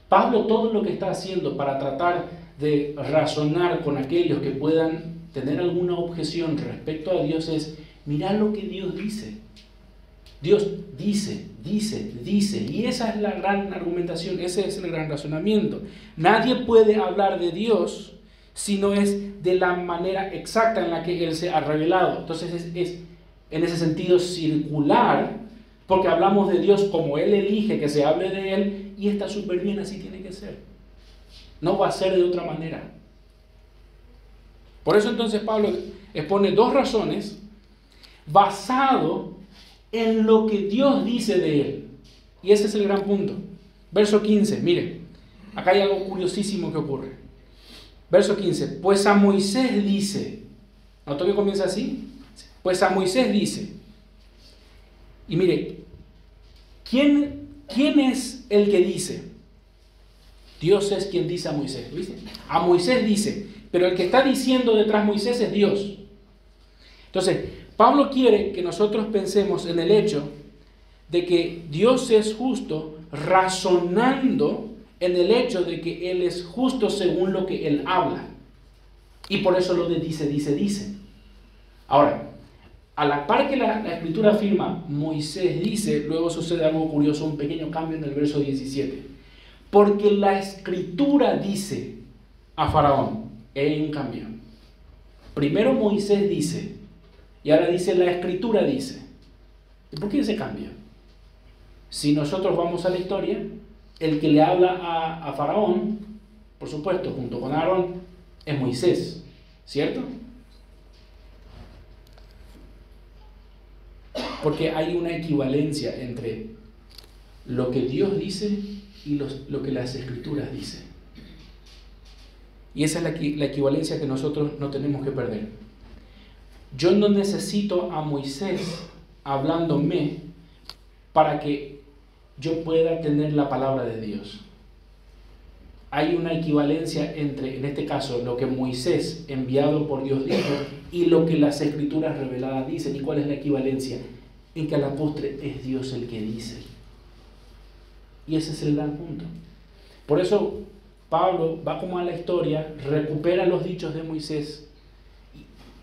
Pablo todo lo que está haciendo para tratar de razonar con aquellos que puedan tener alguna objeción respecto a Dios es, mirá lo que Dios dice. Dios dice. Y esa es la gran argumentación, ese es el gran razonamiento. Nadie puede hablar de Dios sino es de la manera exacta en la que Él se ha revelado. Entonces es en ese sentido circular, porque hablamos de Dios como Él elige que se hable de Él, y está súper bien, así tiene que ser. No va a ser de otra manera. Por eso entonces Pablo expone dos razones basado en lo que Dios dice de Él. Y ese es el gran punto. Verso 15, mire, acá hay algo curiosísimo que ocurre. Verso 15, pues a Moisés dice, ¿notó que comienza así? Pues a Moisés dice, y mire, ¿quién es el que dice? Dios es quien dice a Moisés, ¿viste? A Moisés dice, pero el que está diciendo detrás de Moisés es Dios. Entonces, Pablo quiere que nosotros pensemos en el hecho de que Dios es justo, razonando en el hecho de que Él es justo según lo que Él habla. Y por eso lo de dice. Ahora, a la par que la Escritura afirma, Moisés dice, luego sucede algo curioso, un pequeño cambio en el verso 17. Porque la Escritura dice a Faraón, hay un cambio. Primero Moisés dice, y ahora dice la Escritura dice. ¿Y por qué ese cambio? Si nosotros vamos a la historia, el que le habla a Faraón, por supuesto, junto con Aarón, es Moisés, ¿cierto? Porque hay una equivalencia entre lo que Dios dice y lo que las Escrituras dicen. Y esa es la equivalencia que nosotros no tenemos que perder. Yo no necesito a Moisés hablándome para que yo pueda tener la palabra de Dios. Hay una equivalencia entre, en este caso, lo que Moisés, enviado por Dios, dijo y lo que las Escrituras reveladas dicen. ¿Y cuál es la equivalencia? En que a la postre es Dios el que dice. Y ese es el gran punto. Por eso Pablo va como a la historia, recupera los dichos de Moisés,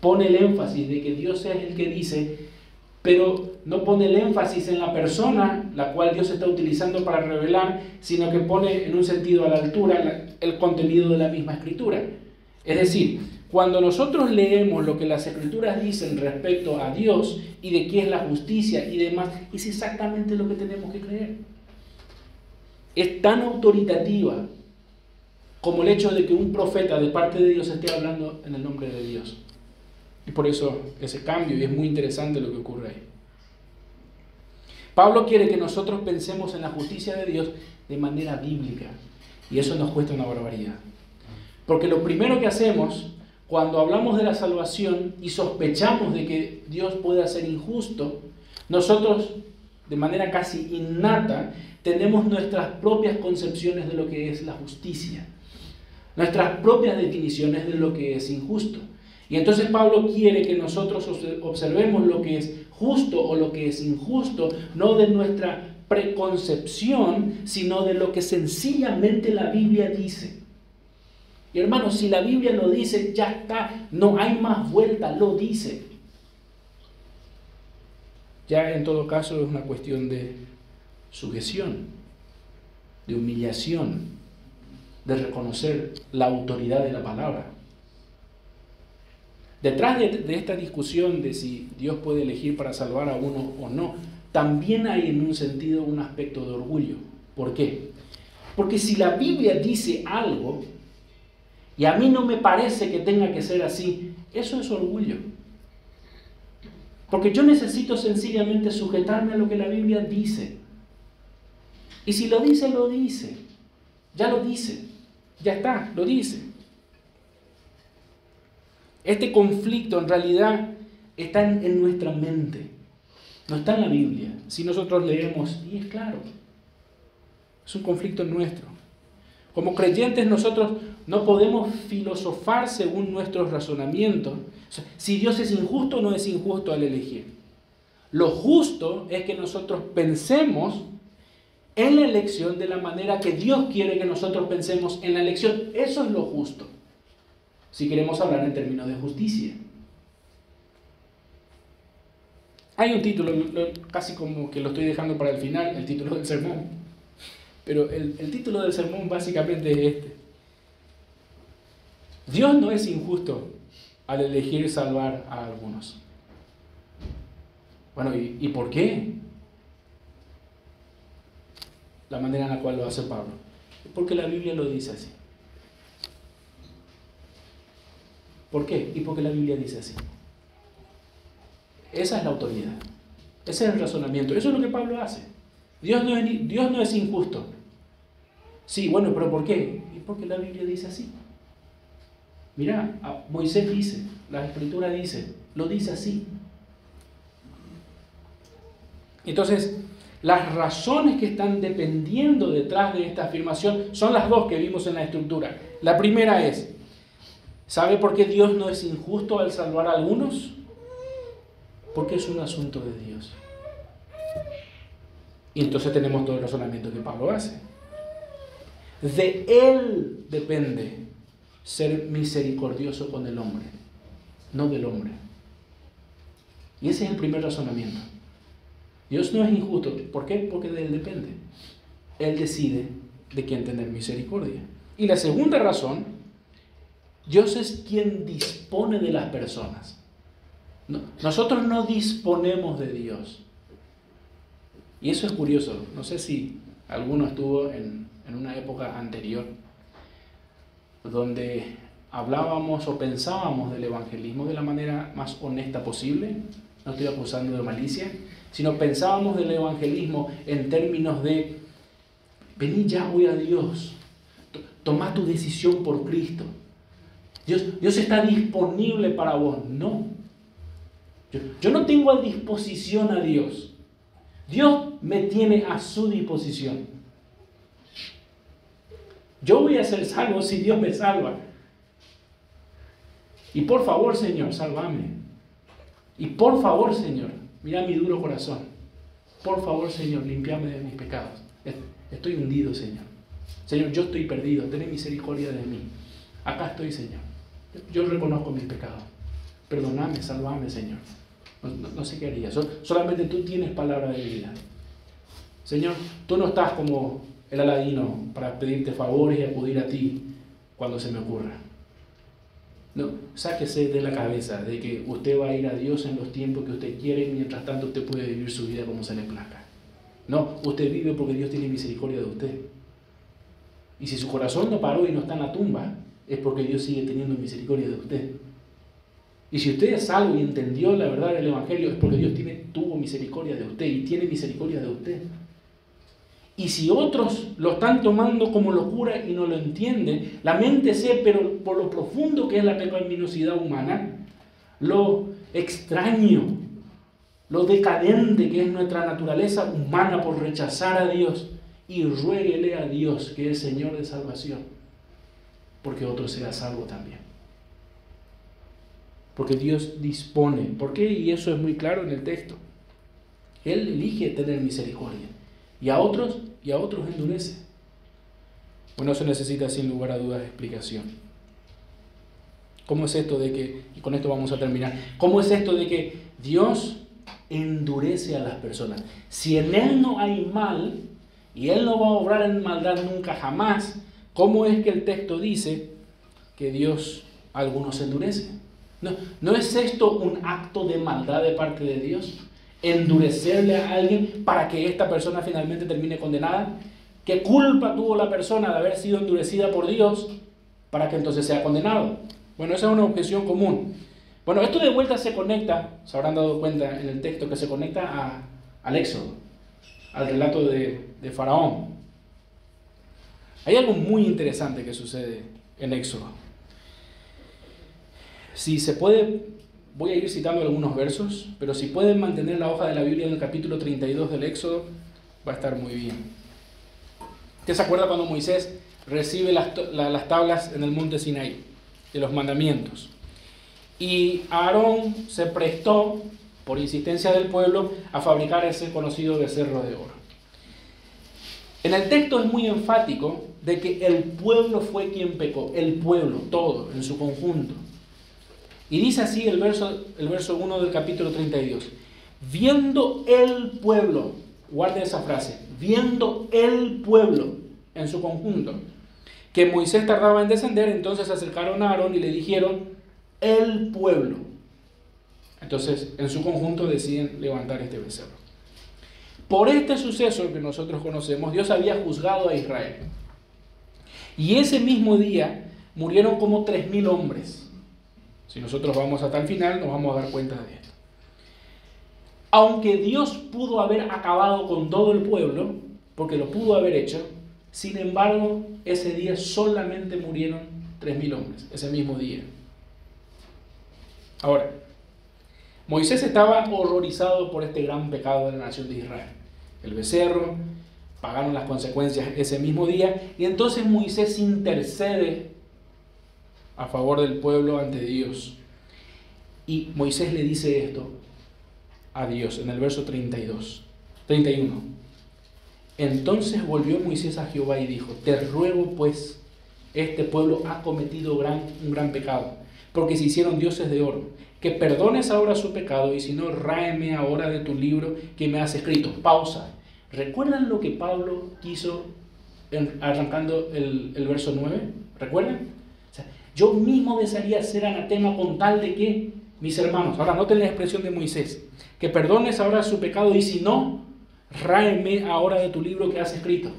pone el énfasis de que Dios es el que dice, pero no pone el énfasis en la persona la cual Dios está utilizando para revelar, sino que pone en un sentido a la altura el contenido de la misma Escritura. Es decir, cuando nosotros leemos lo que las Escrituras dicen respecto a Dios y de qué es la justicia y demás, es exactamente lo que tenemos que creer. Es tan autoritativa como el hecho de que un profeta de parte de Dios esté hablando en el nombre de Dios. Y por eso ese cambio, y es muy interesante lo que ocurre ahí. Pablo quiere que nosotros pensemos en la justicia de Dios de manera bíblica, y eso nos cuesta una barbaridad. Porque lo primero que hacemos cuando hablamos de la salvación y sospechamos de que Dios pueda ser injusto, nosotros de manera casi innata tenemos nuestras propias concepciones de lo que es la justicia, nuestras propias definiciones de lo que es injusto. Y entonces Pablo quiere que nosotros observemos lo que es justo o lo que es injusto, no de nuestra preconcepción, sino de lo que sencillamente la Biblia dice. Y hermanos, si la Biblia lo dice, ya está, no hay más vuelta, lo dice. Ya en todo caso es una cuestión de sujeción, de humillación, de reconocer la autoridad de la palabra. Detrás de esta discusión de si Dios puede elegir para salvar a uno o no, también hay en un sentido un aspecto de orgullo. ¿Por qué? Porque si la Biblia dice algo y a mí no me parece que tenga que ser así, eso es orgullo. Porque yo necesito sencillamente sujetarme a lo que la Biblia dice. Y si lo dice, lo dice. Ya lo dice. Ya está, lo dice. Este conflicto en realidad está en nuestra mente, no está en la Biblia. Si nosotros leemos, y es claro, es un conflicto nuestro. Como creyentes nosotros no podemos filosofar según nuestros razonamientos. O sea, si Dios es injusto o no es injusto al elegir. Lo justo es que nosotros pensemos en la elección de la manera que Dios quiere que nosotros pensemos en la elección. Eso es lo justo. Si queremos hablar en términos de justicia. Hay un título, casi como que lo estoy dejando para el final, el título del sermón. Pero el título del sermón básicamente es este. Dios no es injusto al elegir salvar a algunos. Bueno, ¿y por qué? La manera en la cual lo hace Pablo. Porque la Biblia lo dice así. ¿Por qué? Y porque la Biblia dice así. Esa es la autoridad. Ese es el razonamiento. Eso es lo que Pablo hace. Dios no es injusto. Sí, bueno, pero ¿por qué? Y porque la Biblia dice así. Mira, Moisés dice, la Escritura dice, lo dice así. Entonces, las razones que están dependiendo detrás de esta afirmación son las dos que vimos en la estructura. La primera es, ¿sabe por qué Dios no es injusto al salvar a algunos? Porque es un asunto de Dios. Y entonces tenemos todo el razonamiento que Pablo hace. De Él depende ser misericordioso con el hombre, no del hombre. Y ese es el primer razonamiento. Dios no es injusto. ¿Por qué? Porque de Él depende. Él decide de quién tener misericordia. Y la segunda razón, Dios es quien dispone de las personas. Nosotros no disponemos de Dios. Y eso es curioso. No sé si alguno estuvo en una época anterior donde hablábamos o pensábamos del evangelismo de la manera más honesta posible. No estoy acusando de malicia, sino pensábamos del evangelismo en términos de: vení ya hoy a Dios, toma tu decisión por Cristo. Dios está disponible para vos. No. Yo no tengo a disposición a Dios. Dios me tiene a su disposición. Yo voy a ser salvo si Dios me salva. Y por favor, Señor, sálvame. Y por favor, Señor, mira mi duro corazón. Por favor, Señor, limpiame de mis pecados. Estoy hundido, Señor. Señor, yo estoy perdido. Ten misericordia de mí. Acá estoy, Señor. Yo reconozco mis pecados. Perdóname, sálvame, Señor. No sé qué haría. Solamente tú tienes palabra de vida. Señor, tú no estás como el Aladino para pedirte favores y acudir a ti cuando se me ocurra. No, sáquese de la cabeza de que usted va a ir a Dios en los tiempos que usted quiere, y mientras tanto usted puede vivir su vida como se le plazca. No, usted vive porque Dios tiene misericordia de usted. Y si su corazón no paró y no está en la tumba, es porque Dios sigue teniendo misericordia de usted. Y si usted es salvo y entendió la verdad del Evangelio, es porque Dios tuvo misericordia de usted y tiene misericordia de usted. Y si otros lo están tomando como locura y no lo entienden, lamentense, pero por lo profundo que es la pecaminosidad humana, lo extraño, lo decadente que es nuestra naturaleza humana por rechazar a Dios, y ruéguele a Dios, que es Señor de salvación, porque otro sea salvo también. Porque Dios dispone. ¿Por qué? Y eso es muy claro en el texto. Él elige tener misericordia. Y a otros endurece. Bueno, eso necesita sin lugar a dudas explicación. ¿Cómo es esto de que, y con esto vamos a terminar, cómo es esto de que Dios endurece a las personas? Si en Él no hay mal, y Él no va a obrar en maldad nunca jamás, ¿cómo es que el texto dice que Dios a algunos endurece? ¿No es esto un acto de maldad de parte de Dios? Endurecerle a alguien para que esta persona finalmente termine condenada. ¿Qué culpa tuvo la persona de haber sido endurecida por Dios para que entonces sea condenado? Bueno, esa es una objeción común. Bueno, esto de vuelta se conecta, se habrán dado cuenta en el texto, que se conecta al Éxodo, al relato de Faraón. Hay algo muy interesante que sucede en Éxodo. Si se puede, voy a ir citando algunos versos, pero si pueden mantener la hoja de la Biblia en el capítulo 32 del Éxodo, va a estar muy bien. ¿Usted se acuerda cuando Moisés recibe las tablas en el monte Sinaí, de los mandamientos? Y Aarón se prestó, por insistencia del pueblo, a fabricar ese conocido becerro de oro. En el texto es muy enfático de que el pueblo fue quien pecó, el pueblo, todo, en su conjunto. Y dice así el verso 1 del capítulo 32. Viendo el pueblo, guarde esa frase, viendo el pueblo en su conjunto, que Moisés tardaba en descender, entonces se acercaron a Aarón y le dijeron, el pueblo. Entonces, en su conjunto deciden levantar este becerro. Por este suceso que nosotros conocemos, Dios había juzgado a Israel. Y ese mismo día murieron como 3.000 hombres. Si nosotros vamos hasta el final, nos vamos a dar cuenta de esto. Aunque Dios pudo haber acabado con todo el pueblo, porque lo pudo haber hecho, sin embargo, ese día solamente murieron 3.000 hombres, ese mismo día. Ahora, Moisés estaba horrorizado por este gran pecado de la nación de Israel. El becerro, pagaron las consecuencias ese mismo día, y entonces Moisés intercede a favor del pueblo ante Dios. Y Moisés le dice esto a Dios en el verso 31. Entonces volvió Moisés a Jehová y dijo, te ruego pues, este pueblo ha cometido un gran pecado, porque se hicieron dioses de oro, que perdones ahora su pecado, y si no, ráeme ahora de tu libro que me has escrito. Pausa. ¿Recuerdan lo que Pablo quiso arrancando el verso 9? ¿Recuerdan? O sea, yo mismo desearía ser anatema con tal de que, mis hermanos, ahora noten la expresión de Moisés, que perdones ahora su pecado, y si no, ráeme ahora de tu libro que has escrito.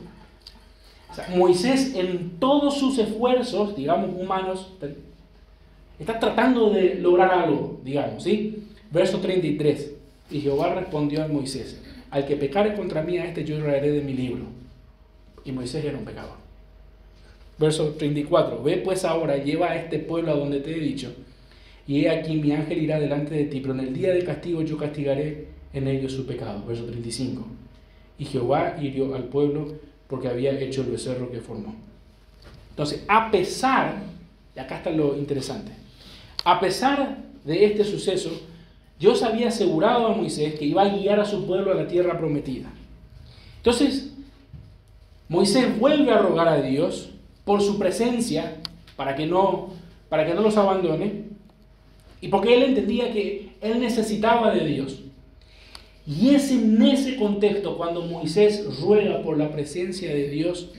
O sea, Moisés, en todos sus esfuerzos, digamos, humanos, está tratando de lograr algo, digamos, ¿sí? Verso 33. Y Jehová respondió a Moisés, al que pecare contra mí, a este yo raeré de mi libro. Y Moisés era un pecador. Verso 34. Ve pues ahora, lleva a este pueblo a donde te he dicho, y he aquí mi ángel irá delante de ti, pero en el día de castigo yo castigaré en ellos su pecado. Verso 35. Y Jehová hirió al pueblo porque había hecho el becerro que formó. Entonces, a pesar, y acá está lo interesante, a pesar de este suceso, Dios había asegurado a Moisés que iba a guiar a su pueblo a la tierra prometida. Entonces, Moisés vuelve a rogar a Dios por su presencia para que no los abandone, y porque él entendía que él necesitaba de Dios. Y es en ese contexto cuando Moisés ruega por la presencia de Dios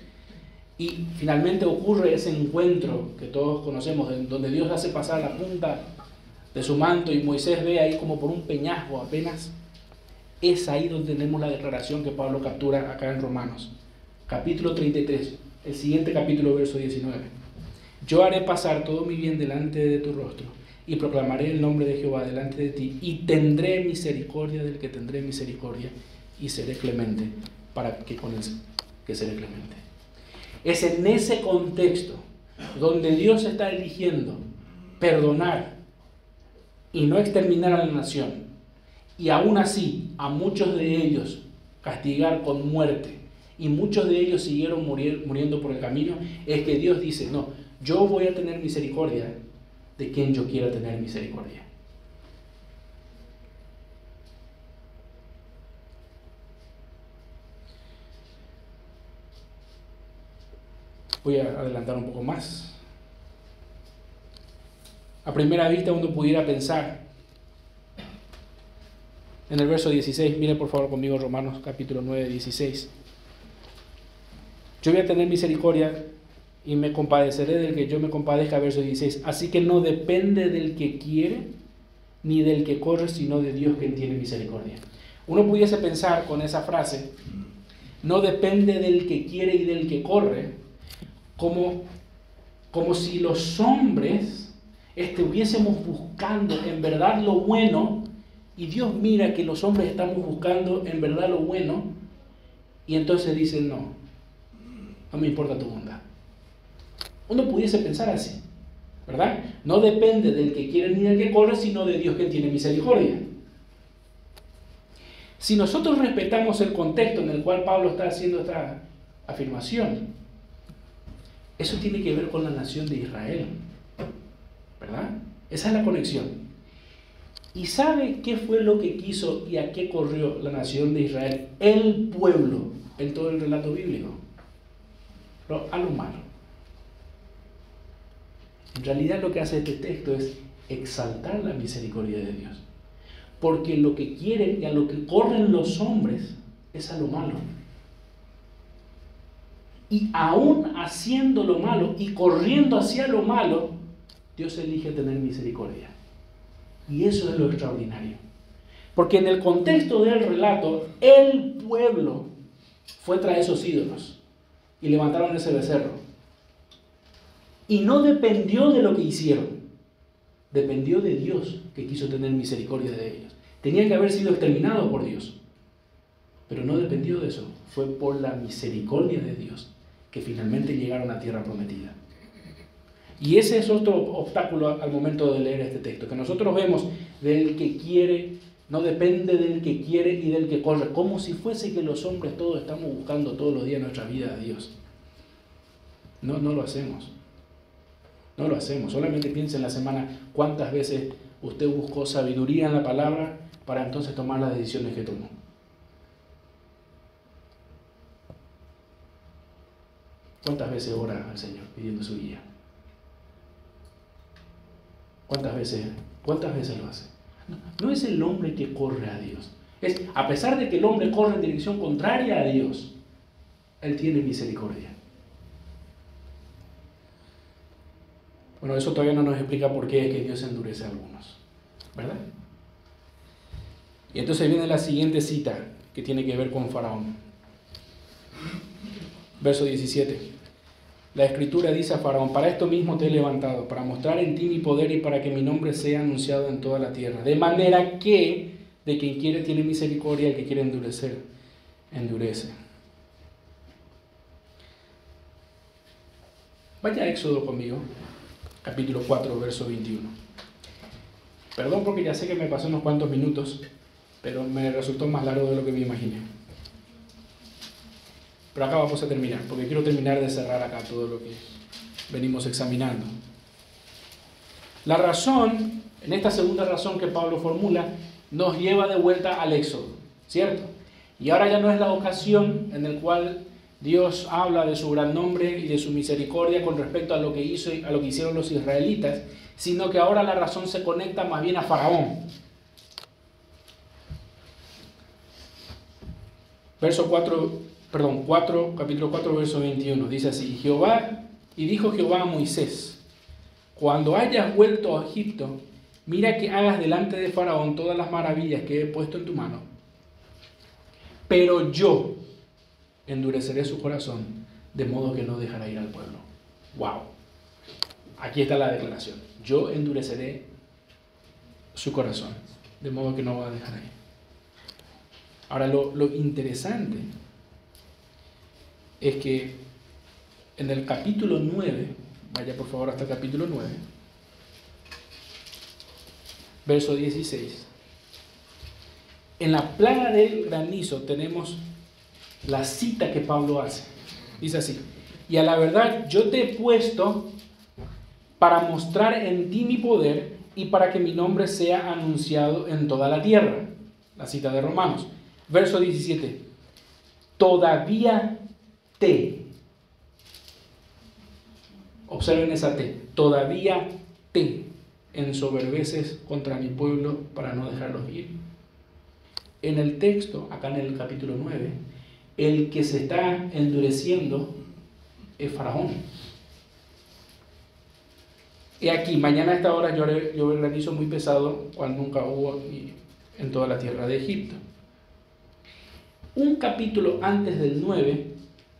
y finalmente ocurre ese encuentro que todos conocemos, donde Dios hace pasar la punta de su manto y Moisés ve ahí como por un peñasco apenas. Es ahí donde tenemos la declaración que Pablo captura acá en Romanos, capítulo 33, el siguiente capítulo, verso 19. Yo haré pasar todo mi bien delante de tu rostro y proclamaré el nombre de Jehová delante de ti, y tendré misericordia del que tendré misericordia, y seré clemente para que con él que seré clemente. Es en ese contexto donde Dios está eligiendo perdonar y no exterminar a la nación, y aún así a muchos de ellos castigar con muerte, y muchos de ellos siguieron muriendo por el camino. Es que Dios dice, no, yo voy a tener misericordia de quien yo quiera tener misericordia. Voy a adelantar un poco más. A primera vista uno pudiera pensar en el verso 16, mire por favor conmigo Romanos capítulo 9, 16. Yo voy a tener misericordia y me compadeceré del que yo me compadezca, verso 16. Así que no depende del que quiere ni del que corre, sino de Dios que tiene misericordia. Uno pudiese pensar con esa frase, no depende del que quiere y del que corre, como si los hombres estuviésemos buscando en verdad lo bueno, y Dios mira que los hombres estamos buscando en verdad lo bueno, y entonces dice, no me importa tu bondad. Uno pudiese pensar así, ¿verdad? No depende del que quiere ni del que corre, sino de Dios que tiene misericordia. Si nosotros respetamos el contexto en el cual Pablo está haciendo esta afirmación, eso tiene que ver con la nación de Israel, ¿verdad? Esa es la conexión. ¿Y sabe qué fue lo que quiso y a qué corrió la nación de Israel, el pueblo, en todo el relato bíblico? A lo malo. En realidad lo que hace este texto es exaltar la misericordia de Dios. Porque lo que quieren y a lo que corren los hombres es a lo malo. Y aún haciendo lo malo y corriendo hacia lo malo, Dios elige tener misericordia. Y eso es lo extraordinario. Porque en el contexto del relato, el pueblo fue tras esos ídolos y levantaron ese becerro. Y no dependió de lo que hicieron, dependió de Dios, que quiso tener misericordia de ellos. Tenían que haber sido exterminados por Dios, pero no dependió de eso. Fue por la misericordia de Dios que finalmente llegaron a tierra prometida. Y ese es otro obstáculo al momento de leer este texto, que nosotros vemos del que quiere, no depende del que quiere y del que corre, como si fuese que los hombres todos estamos buscando todos los días en nuestra vida a Dios. No lo hacemos. No lo hacemos. Solamente piense en la semana cuántas veces usted buscó sabiduría en la palabra para entonces tomar las decisiones que tomó. ¿Cuántas veces ora al Señor pidiendo su guía? ¿Cuántas veces lo hace? No es el hombre que corre a Dios. Es, a pesar de que el hombre corre en dirección contraria a Dios, Él tiene misericordia. Bueno, eso todavía no nos explica por qué es que Dios endurece a algunos, ¿verdad? Y entonces viene la siguiente cita que tiene que ver con Faraón. Verso 17. La Escritura dice a Faraón: para esto mismo te he levantado, para mostrar en ti mi poder y para que mi nombre sea anunciado en toda la tierra. De manera que de quien quiere tiene misericordia, el que quiere endurecer, endurece. Vaya a Éxodo conmigo, capítulo 4, verso 21. Perdón porque ya sé que me pasé unos cuantos minutos, pero me resultó más largo de lo que me imaginé. Pero acá vamos a terminar, porque quiero terminar de cerrar acá todo lo que venimos examinando. La razón, en esta segunda razón que Pablo formula, nos lleva de vuelta al Éxodo, ¿cierto? Y ahora ya no es la ocasión en la cual Dios habla de su gran nombre y de su misericordia con respecto a lo que hizo y a lo que hicieron los israelitas, sino que ahora la razón se conecta más bien a Faraón. Capítulo 4, verso 21, dice así: dijo Jehová a Moisés: cuando hayas vuelto a Egipto, mira que hagas delante de Faraón todas las maravillas que he puesto en tu mano, pero yo endureceré su corazón, de modo que no dejará ir al pueblo. ¡Wow! Aquí está la declaración. Yo endureceré su corazón, de modo que no va a dejar ir. Ahora, lo interesante es que en el capítulo 9, vaya por favor hasta el capítulo 9, verso 16, en la plaga del granizo tenemos la cita que Pablo hace. Dice así: y a la verdad yo te he puesto para mostrar en ti mi poder y para que mi nombre sea anunciado en toda la tierra. La cita de Romanos. Verso 17. Todavía te. Observen esa te. Todavía te ensoberbeces contra mi pueblo para no dejarlos ir. En el texto, acá en el capítulo 9, el que se está endureciendo es Faraón. Y aquí, mañana a esta hora lloverá granizo muy pesado, cual nunca hubo en toda la tierra de Egipto. Un capítulo antes del 9,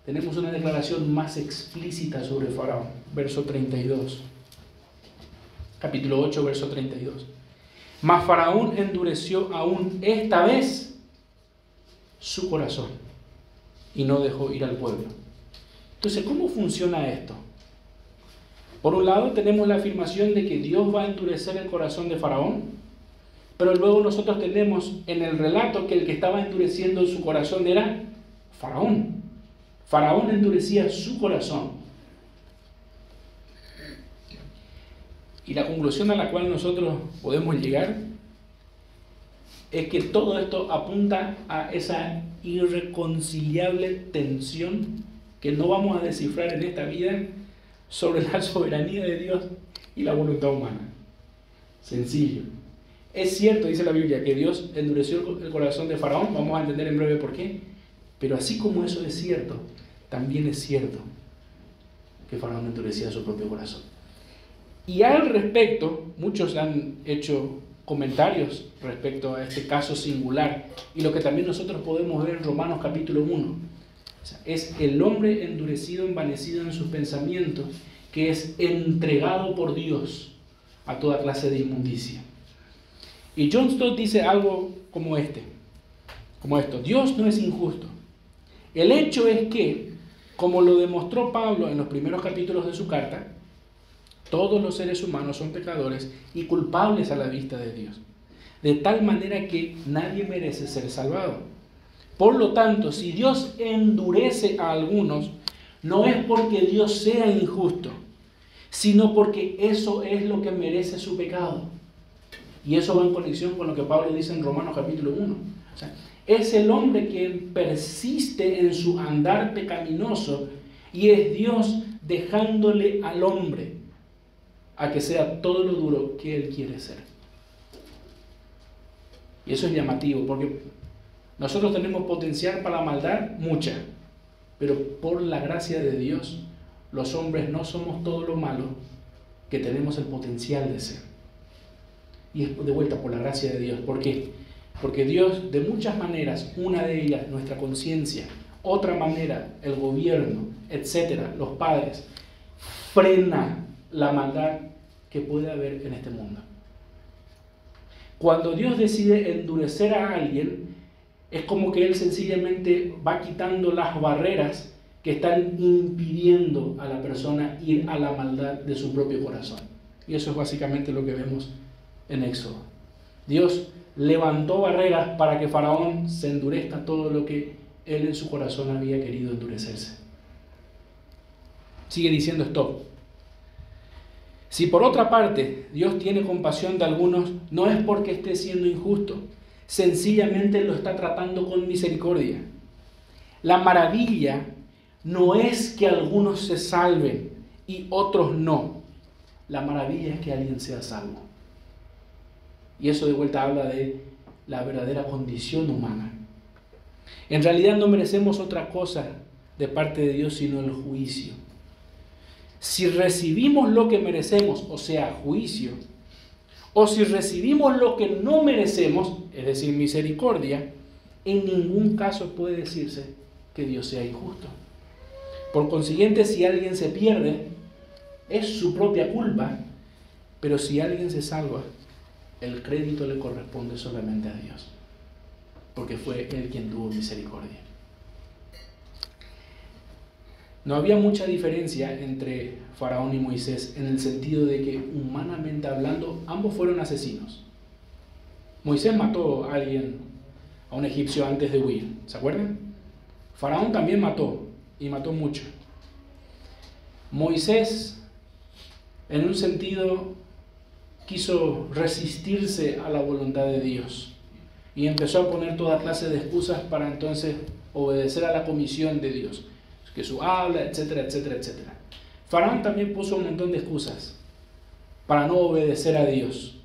tenemos una declaración más explícita sobre Faraón. Verso 32. Capítulo 8, verso 32. Mas Faraón endureció aún esta vez su corazón y no dejó ir al pueblo. Entonces, ¿cómo funciona esto? Por un lado tenemos la afirmación de que Dios va a endurecer el corazón de Faraón, pero luego nosotros tenemos en el relato que el que estaba endureciendo su corazón era Faraón. Faraón endurecía su corazón. Y la conclusión a la cual nosotros podemos llegar es que todo esto apunta a esa irreconciliable tensión que no vamos a descifrar en esta vida sobre la soberanía de Dios y la voluntad humana. Sencillo. Es cierto, dice la Biblia, que Dios endureció el corazón de Faraón. Vamos a entender en breve por qué. Pero así como eso es cierto, también es cierto que Faraón endurecía su propio corazón. Y al respecto, muchos han hecho comentarios respecto a este caso singular y lo que también nosotros podemos ver en Romanos capítulo 1. O sea, es el hombre endurecido, envanecido en sus pensamientos, que es entregado por Dios a toda clase de inmundicia. Y John Stott dice algo como esto: Dios no es injusto. El hecho es que, como lo demostró Pablo en los primeros capítulos de su carta, todos los seres humanos son pecadores y culpables a la vista de Dios, de tal manera que nadie merece ser salvado. Por lo tanto, si Dios endurece a algunos, no es porque Dios sea injusto, sino porque eso es lo que merece su pecado. Y eso va en conexión con lo que Pablo dice en Romanos capítulo 1. O sea, es el hombre que persiste en su andar pecaminoso y es Dios dejándole al hombre a que sea todo lo duro que él quiere ser. Y eso es llamativo, porque nosotros tenemos potencial para la maldad, mucha, pero por la gracia de Dios, los hombres no somos todo lo malo que tenemos el potencial de ser. Y es de vuelta por la gracia de Dios. ¿Por qué? Porque Dios, de muchas maneras, una de ellas, nuestra conciencia, otra manera, el gobierno, etcétera, los padres, frena la maldad que puede haber en este mundo. Cuando Dios decide endurecer a alguien, es como que Él sencillamente va quitando las barreras que están impidiendo a la persona ir a la maldad de su propio corazón. Y eso es básicamente lo que vemos en Éxodo. Dios levantó barreras para que Faraón se endurezca todo lo que él en su corazón había querido endurecerse. Sigue diciendo esto: si por otra parte Dios tiene compasión de algunos, no es porque esté siendo injusto, sencillamente lo está tratando con misericordia. La maravilla no es que algunos se salven y otros no. La maravilla es que alguien sea salvo. Y eso de vuelta habla de la verdadera condición humana. En realidad no merecemos otra cosa de parte de Dios sino el juicio. Si recibimos lo que merecemos, o sea, juicio, o si recibimos lo que no merecemos, es decir, misericordia, en ningún caso puede decirse que Dios sea injusto. Por consiguiente, si alguien se pierde, es su propia culpa, pero si alguien se salva, el crédito le corresponde solamente a Dios, porque fue Él quien tuvo misericordia. No había mucha diferencia entre Faraón y Moisés en el sentido de que, humanamente hablando, ambos fueron asesinos. Moisés mató a alguien, a un egipcio, antes de huir, ¿se acuerdan? Faraón también mató, y mató mucho. Moisés, en un sentido, quiso resistirse a la voluntad de Dios y empezó a poner toda clase de excusas para entonces obedecer a la comisión de Dios, que su habla, etcétera, etcétera, etcétera. Faraón también puso un montón de excusas para no obedecer a Dios.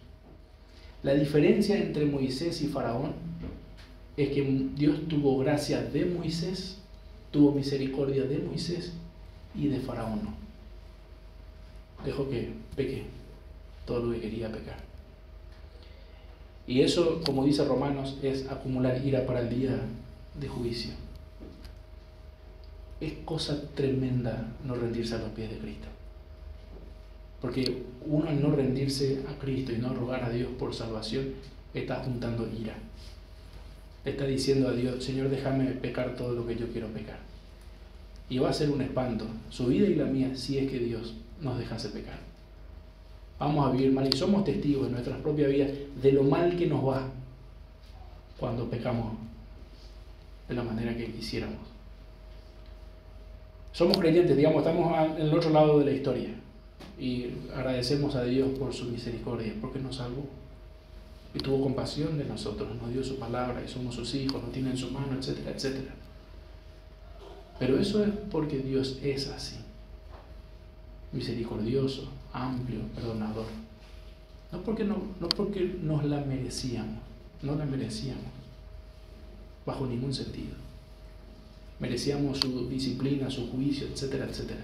La diferencia entre Moisés y Faraón es que Dios tuvo gracia de Moisés, tuvo misericordia de Moisés y de Faraón no. Dejó que peque todo lo que quería pecar. Y eso, como dice Romanos, es acumular ira para el día de juicio. Es cosa tremenda no rendirse a los pies de Cristo. Porque uno, al no rendirse a Cristo y no rogar a Dios por salvación, está juntando ira. Está diciendo a Dios: Señor, déjame pecar todo lo que yo quiero pecar. Y va a ser un espanto, su vida y la mía, si es que Dios nos dejase pecar. Vamos a vivir mal y somos testigos en nuestras propias vidas de lo mal que nos va cuando pecamos de la manera que quisiéramos. Somos creyentes, digamos, estamos en el otro lado de la historia y agradecemos a Dios por su misericordia, porque nos salvó y tuvo compasión de nosotros, nos dio su palabra y somos sus hijos, nos tiene en su mano, etcétera, etcétera. Pero eso es porque Dios es así, misericordioso, amplio, perdonador. No porque nos la merecíamos, no la merecíamos, bajo ningún sentido. merecíamos su disciplina, su juicio, etcétera, etcétera.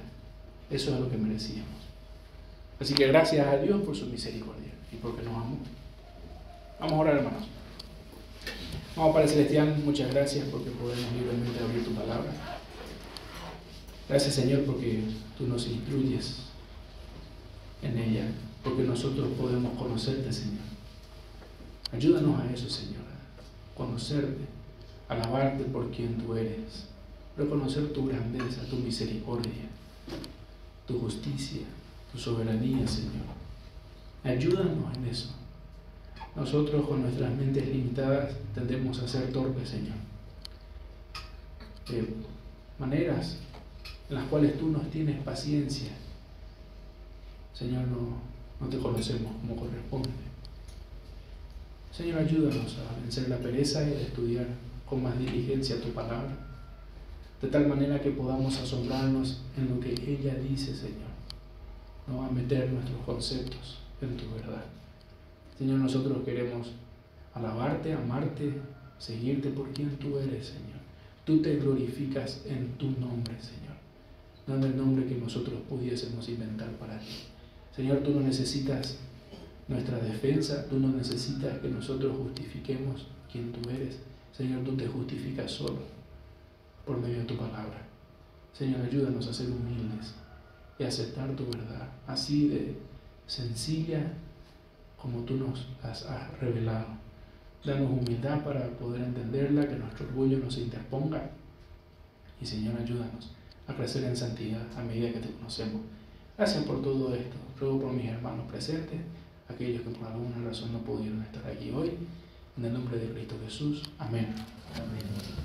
Eso es lo que merecíamos. Así que gracias a Dios por su misericordia y porque nos amó. Vamos a orar, hermanos. Vamos, Padre Celestial, muchas gracias porque podemos libremente abrir tu palabra. Gracias, Señor, porque tú nos instruyes en ella, porque nosotros podemos conocerte, Señor. Ayúdanos a eso, Señor, a conocerte, a alabarte por quien tú eres, reconocer tu grandeza, tu misericordia, tu justicia, tu soberanía, Señor. Ayúdanos en eso. Nosotros con nuestras mentes limitadas tendemos a ser torpes, Señor. De maneras en las cuales tú nos tienes paciencia, Señor, no te conocemos como corresponde. Señor, ayúdanos a vencer la pereza y a estudiar con más diligencia tu palabra, de tal manera que podamos asombrarnos en lo que ella dice, Señor, no a meter nuestros conceptos en tu verdad. Señor, nosotros queremos alabarte, amarte, seguirte por quien tú eres, Señor. Tú te glorificas en tu nombre, Señor, no en el nombre que nosotros pudiésemos inventar para ti. Señor, tú no necesitas nuestra defensa, tú no necesitas que nosotros justifiquemos quien tú eres. Señor, tú te justificas solo por medio de tu palabra. Señor, ayúdanos a ser humildes y a aceptar tu verdad, así de sencilla como tú nos has revelado. Danos humildad para poder entenderla, que nuestro orgullo no se interponga. Y Señor, ayúdanos a crecer en santidad a medida que te conocemos. Gracias por todo esto. Ruego por mis hermanos presentes, aquellos que por alguna razón no pudieron estar aquí hoy. En el nombre de Cristo Jesús. Amén. Amén.